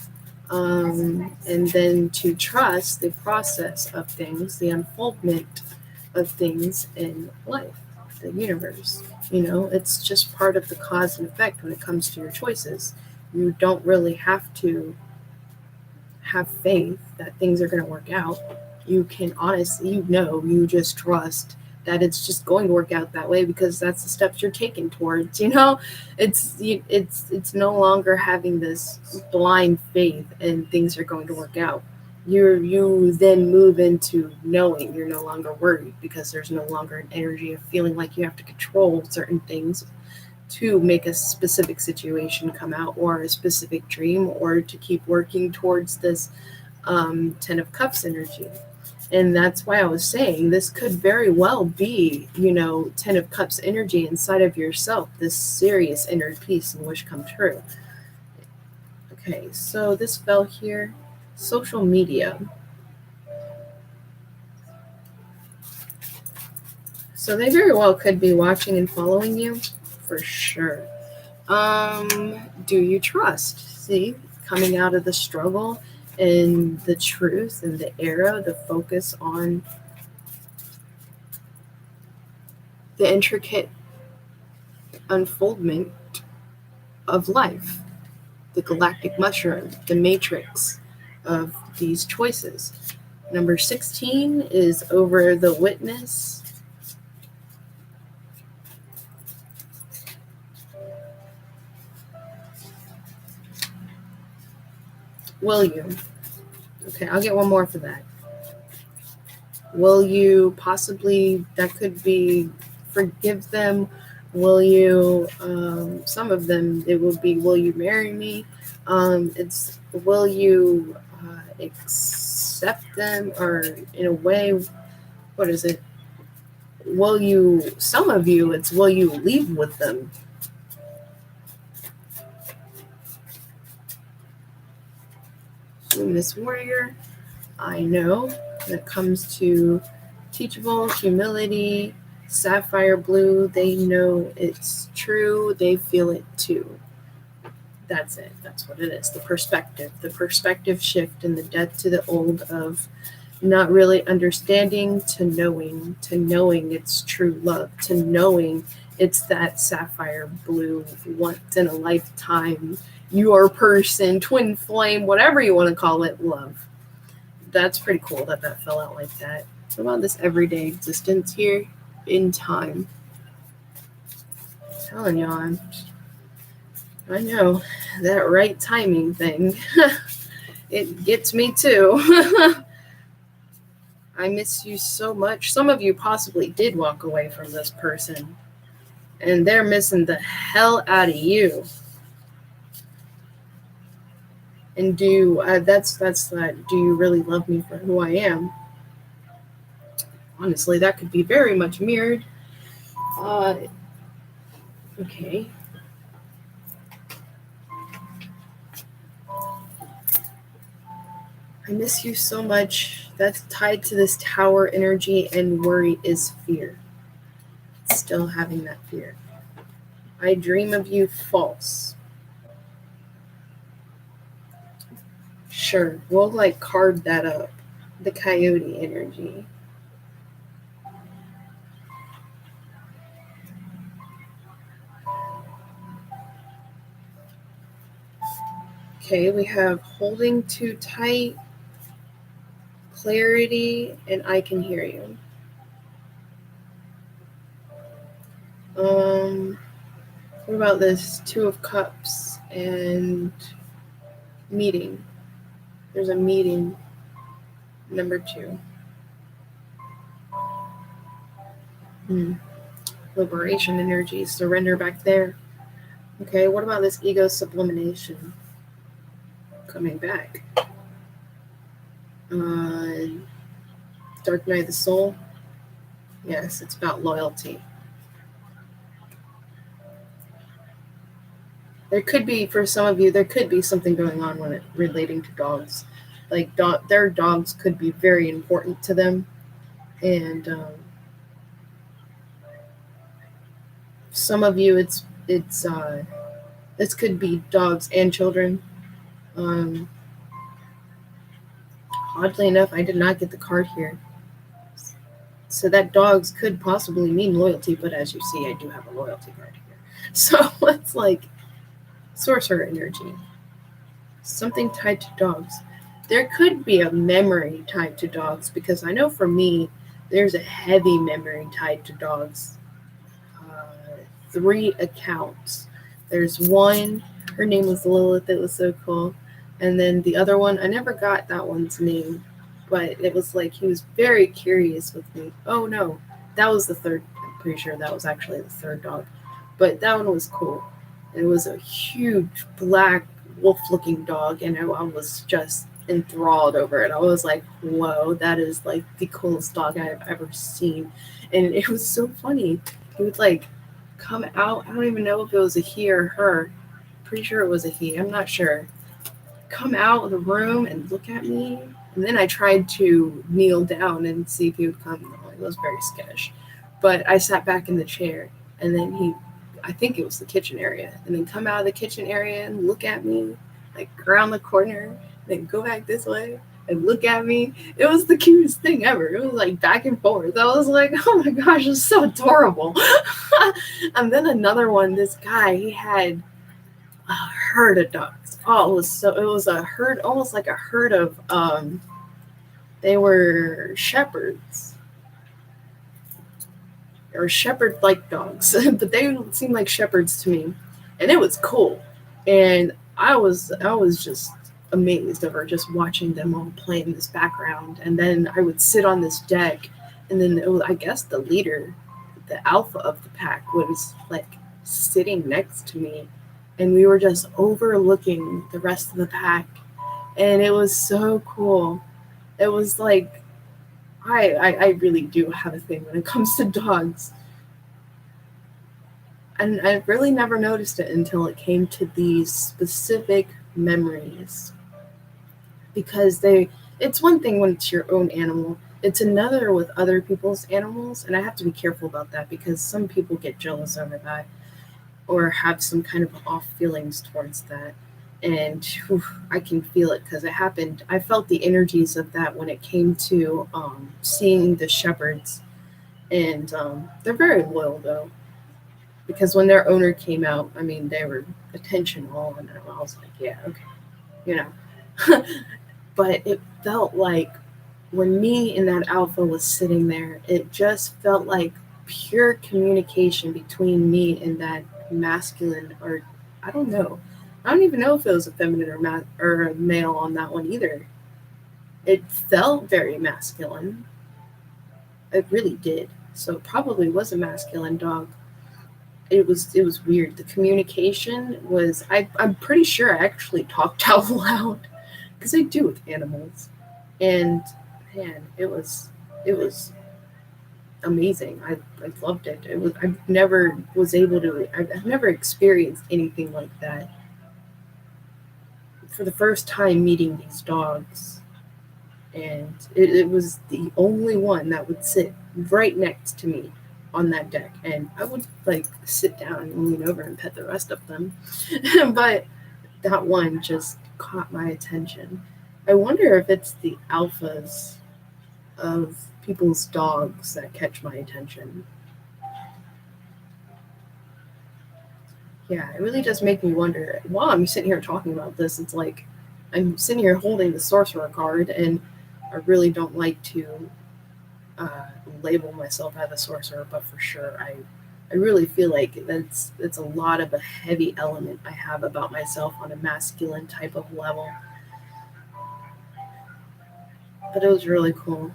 And then to trust the process of things, the unfoldment of things in life, the universe. It's just part of the cause and effect when it comes to your choices. You don't really have to have faith that things are going to work out. You can honestly, you just trust that it's just going to work out that way because that's the steps you're taking towards. It's no longer having this blind faith and things are going to work out. You then move into knowing. You're no longer worried because there's no longer an energy of feeling like you have to control certain things to make a specific situation come out or a specific dream or to keep working towards this 10 of Cups energy. And that's why I was saying this could very well be, 10 of Cups energy inside of yourself, this serious inner peace and wish come true. Okay, so this fell here, social media. So they very well could be watching and following you, for sure. Do you trust? See, coming out of the struggle and the truth and the era, the focus on the intricate unfoldment of life, the galactic mushroom, the matrix of these choices. Number 16 is over the witness. Will you? Okay, I'll get one more for that. Will you possibly, that could be forgive them? Will you, some of them, it will be, will you marry me? It's, will you accept them? Or in a way, what is it? Will you, some of you, it's will you leave with them? Luminous Warrior, I know when it comes to teachable, humility, sapphire blue, they know it's true, they feel it too. That's it. That's what it is. The perspective shift and the death to the old of not really understanding to knowing it's true love, to knowing it's that sapphire blue, once in a lifetime, your person, twin flame, whatever you want to call it, love. That's pretty cool that fell out like that. What about this everyday existence here in time? I'm telling y'all, I know that right timing thing. It gets me too. I miss you so much. Some of you possibly did walk away from this person, and they're missing the hell out of you. And do you really love me for who I am? Honestly, that could be very much mirrored. Okay. I miss you so much. That's tied to this tower energy, and worry is fear. Still having that fear. I dream of you false. Sure, we'll like carve that up. The coyote energy. Okay, we have holding too tight, clarity, and I can hear you. What about this Two of Cups and meeting? There's a meeting, number 2. Liberation energy, surrender back there. Okay, what about this ego sublimation? Coming back. Dark Night of the Soul. Yes, it's about loyalty. There could be, for some of you, there could be something going on when it relating to dogs. Like their dogs could be very important to them, and some of you, this could be dogs and children. Oddly enough, I did not get the card here. So that dogs could possibly mean loyalty, but as you see, I do have a loyalty card here. So it's like sorcerer energy. Something tied to dogs. There could be a memory tied to dogs, because I know for me, there's a heavy memory tied to dogs. 3 accounts. There's one, her name was Lilith, it was so cool. And then the other one, I never got that one's name, but it was like he was very curious with me. Oh no, that was the third. I'm pretty sure that was actually the third dog. But that one was cool. It was a huge black wolf-looking dog, and I was just enthralled over it. I was like, whoa, that is like the coolest dog I've ever seen. And it was so funny. He would like come out. I don't even know if it was a he or her. Pretty sure it was a he. I'm not sure. Come out of the room and look at me. And then I tried to kneel down and see if he would come. It was very sketch. But I sat back in the chair, and then I think it was the kitchen area, and then come out of the kitchen area and look at me, like around the corner, then go back this way and look at me. It was the cutest thing ever. It was like back and forth. I was like, oh my gosh, it's so adorable. And then another one, this guy, he had a herd of dogs. Oh, it was a herd, almost like a herd of, they were shepherds. Or shepherd-like dogs, but they seemed like shepherds to me, and it was cool. And I was just amazed over just watching them all play in this background. And then I would sit on this deck, and then I guess the leader, the alpha of the pack, was like sitting next to me, and we were just overlooking the rest of the pack, and it was so cool. It was like, I really do have a thing when it comes to dogs. And I really never noticed it until it came to these specific memories. Because it's one thing when it's your own animal, it's another with other people's animals. And I have to be careful about that, because some people get jealous over that or have some kind of off feelings towards that. And I can feel it, because it happened. I felt the energies of that when it came to seeing the shepherds. And they're very loyal, though, because when their owner came out, I mean, they were attention all, and I was like, yeah, okay, you know. But it felt like when me and that alpha was sitting there, it just felt like pure communication between me and that masculine, or I don't know. I don't even know if it was a feminine or a male on that one either. It felt very masculine. It really did. So it probably was a masculine dog. it was weird. The communication was, I'm pretty sure I actually talked out loud because I do with animals, and man, it was amazing. I loved it. I've never was able to. I've never experienced anything like that. For the first time meeting these dogs, and it was the only one that would sit right next to me on that deck, and I would like sit down and lean over and pet the rest of them. But that one just caught my attention. I wonder if it's the alphas of people's dogs that catch my attention. Yeah, it really does make me wonder. While I'm sitting here talking about this, it's like I'm sitting here holding the sorcerer card, and I really don't like to uh, label myself as a sorcerer, but for sure, I really feel like that's a lot of a heavy element I have about myself on a masculine type of level. But it was really cool.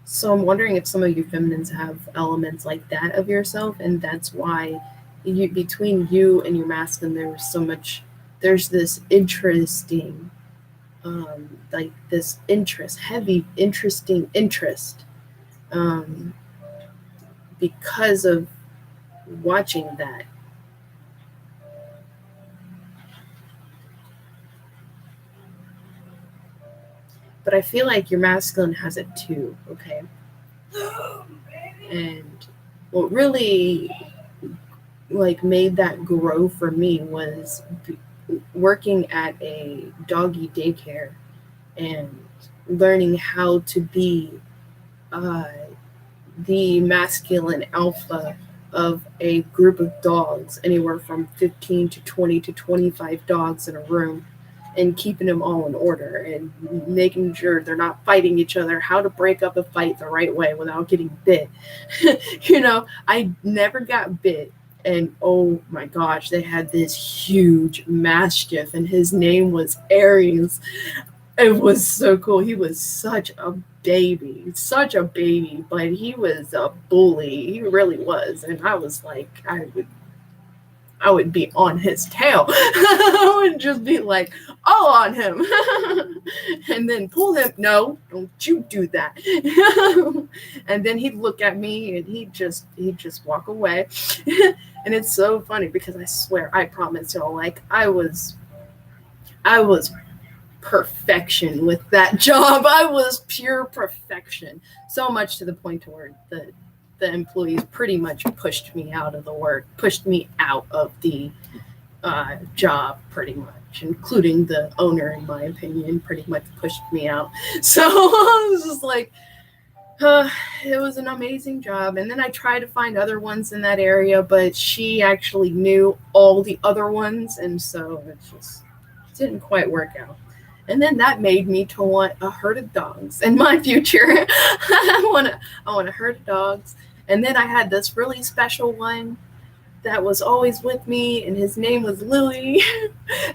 So I'm wondering if some of you feminines have elements like that of yourself, and that's why between you and your masculine, there's this interesting, like this interest, heavy, interesting interest, um, because of watching that. But I feel like your masculine has it too, okay? And what really like made that grow for me was working at a doggy daycare and learning how to be uh, the masculine alpha of a group of dogs, anywhere from 15 to 20 to 25 dogs in a room, and keeping them all in order and making sure they're not fighting each other, how to break up a fight the right way without getting bit. I never got bit. And oh my gosh, they had this huge mastiff, and his name was Aries. It was so cool. He was such a baby, but he was a bully. He really was. And I was like, I would be on his tail. I would just be like, all on him. And then pull him. No, don't you do that. And then he'd look at me and he'd just walk away. And it's so funny because I swear, I promise y'all, like I was perfection with that job. I was pure perfection. So much to the point to where the employees pretty much pushed me out of the work, pushed me out of the job pretty much, including the owner, in my opinion, pretty much pushed me out. So I was just like, it was an amazing job. And then I tried to find other ones in that area, but she actually knew all the other ones, and so it just didn't quite work out. And then that made me to want a herd of dogs in my future. I want a herd of dogs. And then I had this really special one that was always with me, and his name was Louis.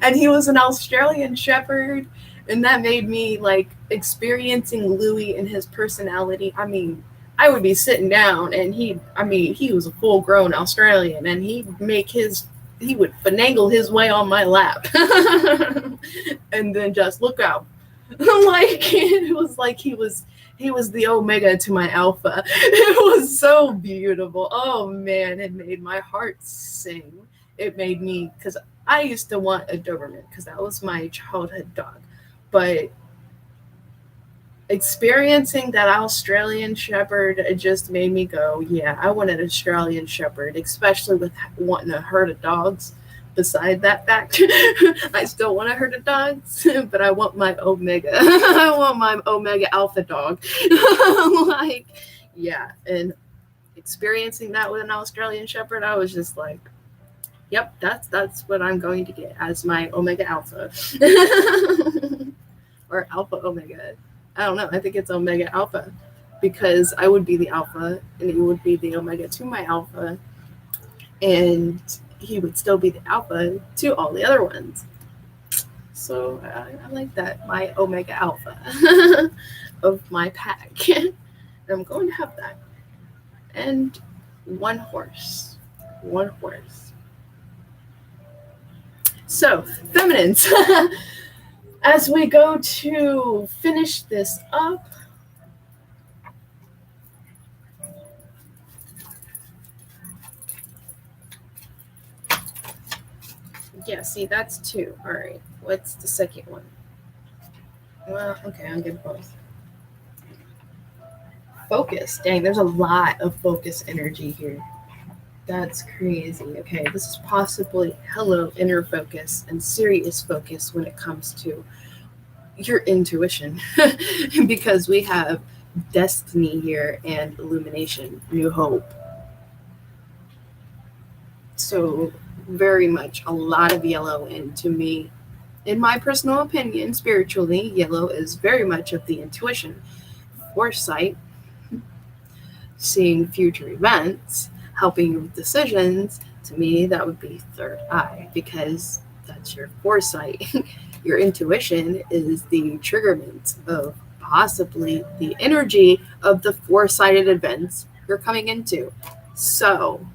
And he was an Australian Shepherd. And that made me like experiencing Louis and his personality. I mean, I would be sitting down and he was a full grown Australian, and he would finagle his way on my lap. And then just look out. Like it was like he was the omega to my alpha. It was so beautiful. Oh man, it made my heart sing. It made me, because I used to want a Doberman because that was my childhood dog. But experiencing that Australian Shepherd, it just made me go, yeah, I want an Australian Shepherd, especially with wanting a herd of dogs. Beside that fact, I still want a herd of dogs, but I want my omega. I want my omega alpha dog. Like, yeah, and experiencing that with an Australian Shepherd, I was just like, yep, that's what I'm going to get as my omega alpha. Or alpha omega. I don't know. I think it's omega alpha, because I would be the alpha and he would be the omega to my alpha, and he would still be the alpha to all the other ones. So I like that, my omega alpha of my pack. And I'm going to have that. And one horse. one horse. So, feminines, as we go to finish this up, yeah, see, that's 2. All right, what's the second one? Well, okay, I'm good both. Focus. Dang, there's a lot of focus energy here. That's crazy. Okay, this is possibly hello inner focus and serious focus when it comes to your intuition because we have destiny here and illumination, new hope. So, very much a lot of yellow, and to me, in my personal opinion, spiritually, yellow is very much of the intuition, foresight, seeing future events, helping you with decisions. To me, that would be third eye because that's your foresight. Your intuition is the triggerment of possibly the energy of the foresighted events you're coming into. So,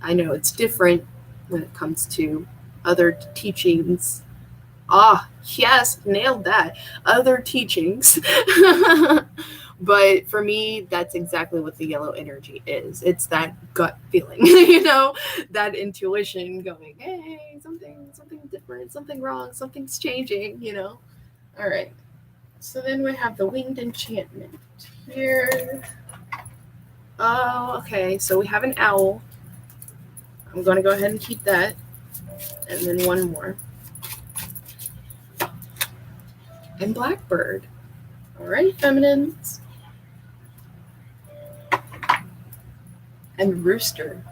I know it's different when it comes to other teachings. Ah, yes, nailed that. Other teachings. But for me, that's exactly what the yellow energy is. It's that gut feeling, that intuition going, hey, something different, something wrong, something's changing. All right. So then we have the winged enchantment here. Oh, okay. So we have an owl. I'm going to go ahead and keep that. And then one more. And blackbird. All right, feminines. And rooster.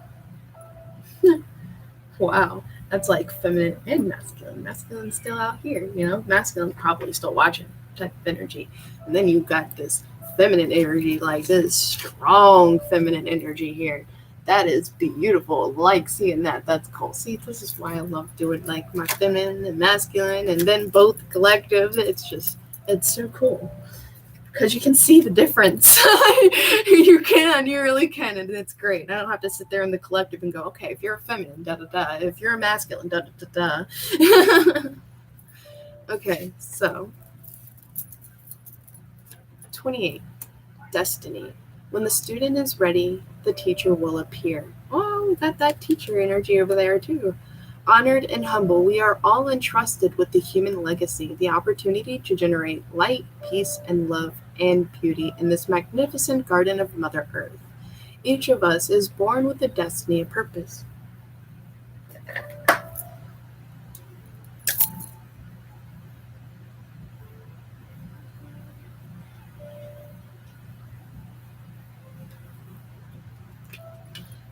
Wow, that's like feminine and masculine. Masculine's still out here, Masculine probably still watching type of energy. And then you've got this feminine energy, like this strong feminine energy here. That is beautiful. Like seeing that. That's cool. See, this is why I love doing like my feminine and masculine and then both collective. It's so cool. Because you can see the difference. You really can, and it's great. I don't have to sit there in the collective and go, okay, if you're a feminine, da da da. If you're a masculine, da da da da. Okay, so 28, destiny. When the student is ready, the teacher will appear. Oh, we got that teacher energy over there too. Honored and humble, we are all entrusted with the human legacy, the opportunity to generate light, peace, and love and beauty in this magnificent garden of Mother Earth. Each of us is born with a destiny, a purpose.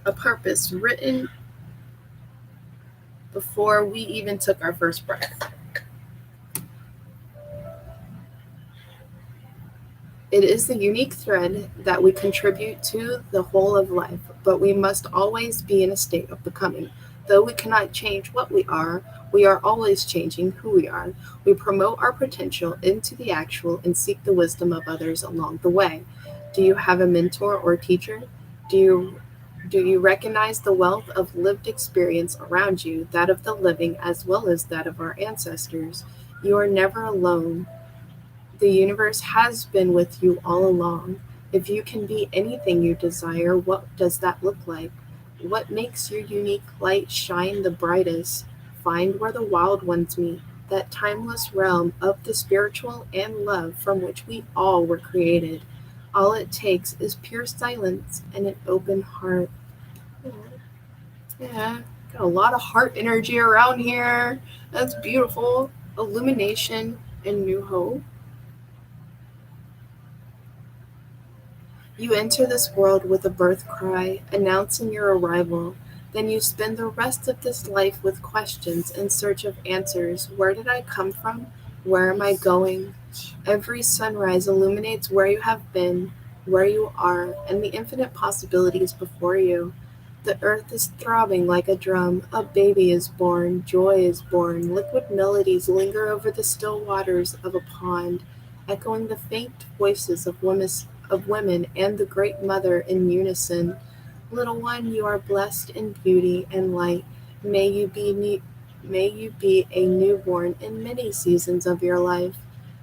A purpose written before we even took our first breath. It is the unique thread that we contribute to the whole of life, but we must always be in a state of becoming. Though we cannot change what we are always changing who we are. We promote our potential into the actual and seek the wisdom of others along the way. Do you have a mentor or teacher? Do you recognize the wealth of lived experience around you, that of the living as well as that of our ancestors? You are never alone. The universe has been with you all along. If you can be anything you desire, what does that look like? What makes your unique light shine the brightest? Find where the wild ones meet, that timeless realm of the spiritual and love from which we all were created. All it takes is pure silence and an open heart. Yeah, got a lot of heart energy around here. That's beautiful. Illumination and new hope. You enter this world with a birth cry, announcing your arrival. Then you spend the rest of this life with questions in search of answers. Where did I come from? Where am I going? Every sunrise illuminates where you have been, where you are, and the infinite possibilities before you. The earth is throbbing like a drum. A baby is born. Joy is born. Liquid melodies linger over the still waters of a pond, echoing the faint voices of women and the Great Mother in unison. Little one, you are blessed in beauty and light. May you be a newborn in many seasons of your life.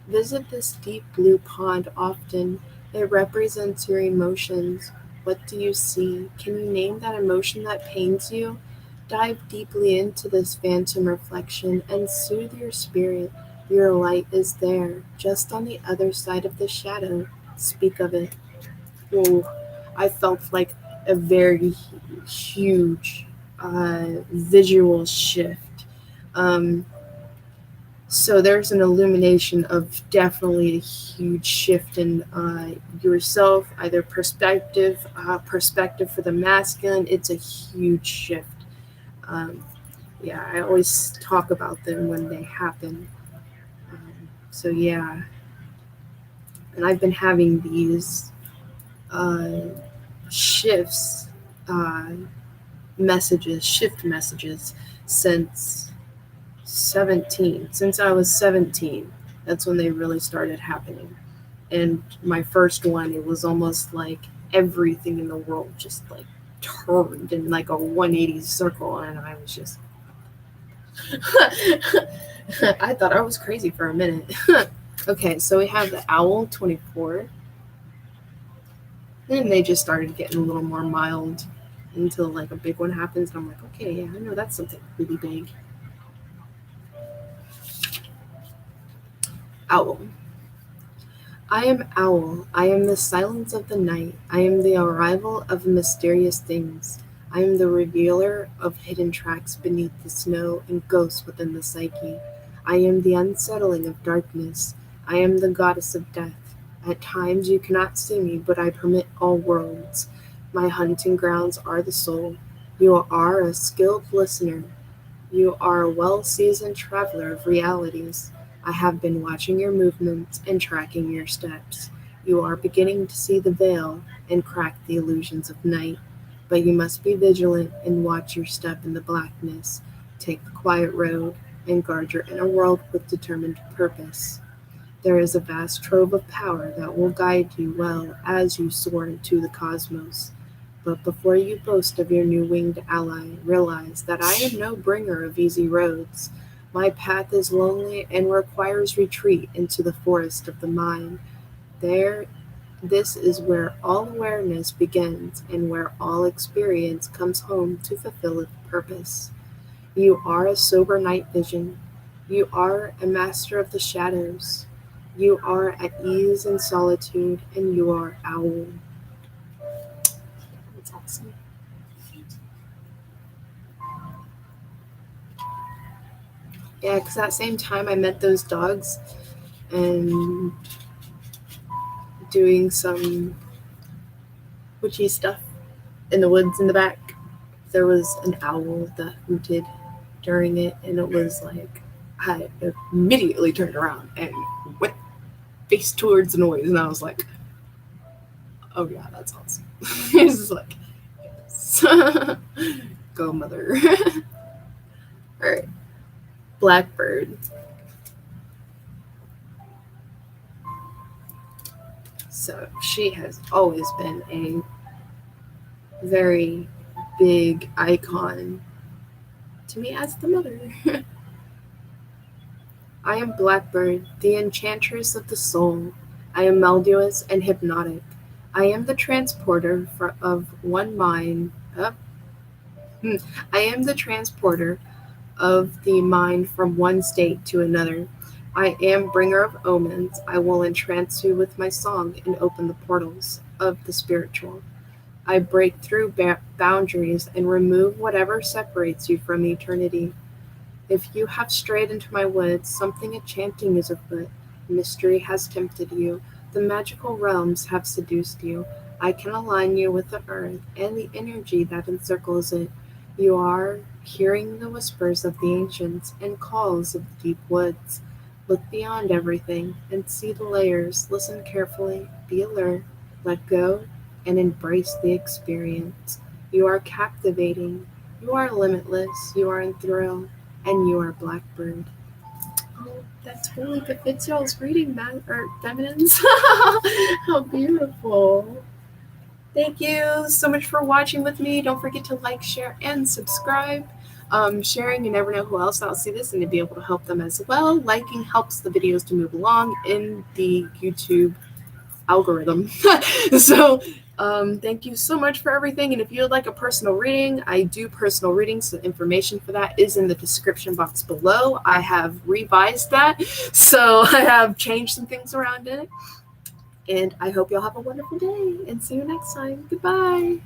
Visit this deep blue pond often. It represents your emotions. What do you see? Can you name that emotion that pains you? Dive deeply into this phantom reflection and soothe your spirit. Your light is there, just on the other side of the shadow. Speak of it. Whoa, I felt like a very huge visual shift. Um, so there's an illumination of definitely a huge shift in yourself, either perspective for the masculine. It's a huge shift. Um, yeah, I always talk about them when they happen. So yeah, and I've been having these uh, shifts, uh, shift messages since 17. Since I was 17, that's when they really started happening. And my first one, it was almost like everything in the world just like turned in like a 180 circle, and I was just I thought I was crazy for a minute. Okay, so we have the owl 24, and they just started getting a little more mild until like a big one happens, and I'm like, okay, yeah, I know that's something really big. Owl. I am Owl. I am the silence of the night. I am the arrival of mysterious things. I am the revealer of hidden tracks beneath the snow and ghosts within the psyche. I am the unsettling of darkness. I am the goddess of death. At times you cannot see me, but I permit all worlds. My hunting grounds are the soul. You are a skilled listener. You are a well-seasoned traveler of realities. I have been watching your movements and tracking your steps. You are beginning to see the veil and crack the illusions of night. But you must be vigilant and watch your step in the blackness. Take the quiet road and guard your inner world with determined purpose. There is a vast trove of power that will guide you well as you soar into the cosmos. But before you boast of your new winged ally, realize that I am no bringer of easy roads. My path is lonely and requires retreat into the forest of the mind. There, this is where all awareness begins and where all experience comes home to fulfill its purpose. You are a sober night vision. You are a master of the shadows. You are at ease in solitude, and you are owl. That's awesome. Yeah, because that same time I met those dogs and doing some witchy stuff in the woods in the back. There was an owl that hooted during it, and it was like I immediately turned around and went face towards the noise, and I was like, "Oh yeah, that's awesome." It's just like, yes. Go mother. All right, blackbird. So she has always been a very big icon to me as the mother. I am Blackbird, the enchantress of the soul. I am melodious and hypnotic. I am the transporter of one mind. I am the transporter of the mind from one state to another. I am bringer of omens. I will entrance you with my song and open the portals of the spiritual. I break through boundaries and remove whatever separates you from eternity. If you have strayed into my woods, something enchanting is afoot. Mystery has tempted you. The magical realms have seduced you. I can align you with the earth and the energy that encircles it. You are hearing the whispers of the ancients and calls of the deep woods. Look beyond everything and see the layers. Listen carefully, be alert, let go, and embrace the experience. You are captivating. You are limitless. You are enthralled and you are Blackbird. Oh, that totally befits y'all's reading, or feminines. How beautiful. Thank you so much for watching with me. Don't forget to like, share, and subscribe. Sharing, you never know who else will see this and to be able to help them as well. Liking helps the videos to move along in the YouTube algorithm. So thank you so much for everything. And if you would like a personal reading, I do personal readings. So information for that is in the description box below. I have revised that, so I have changed some things around in it. And I hope y'all have a wonderful day and see you next time. Goodbye.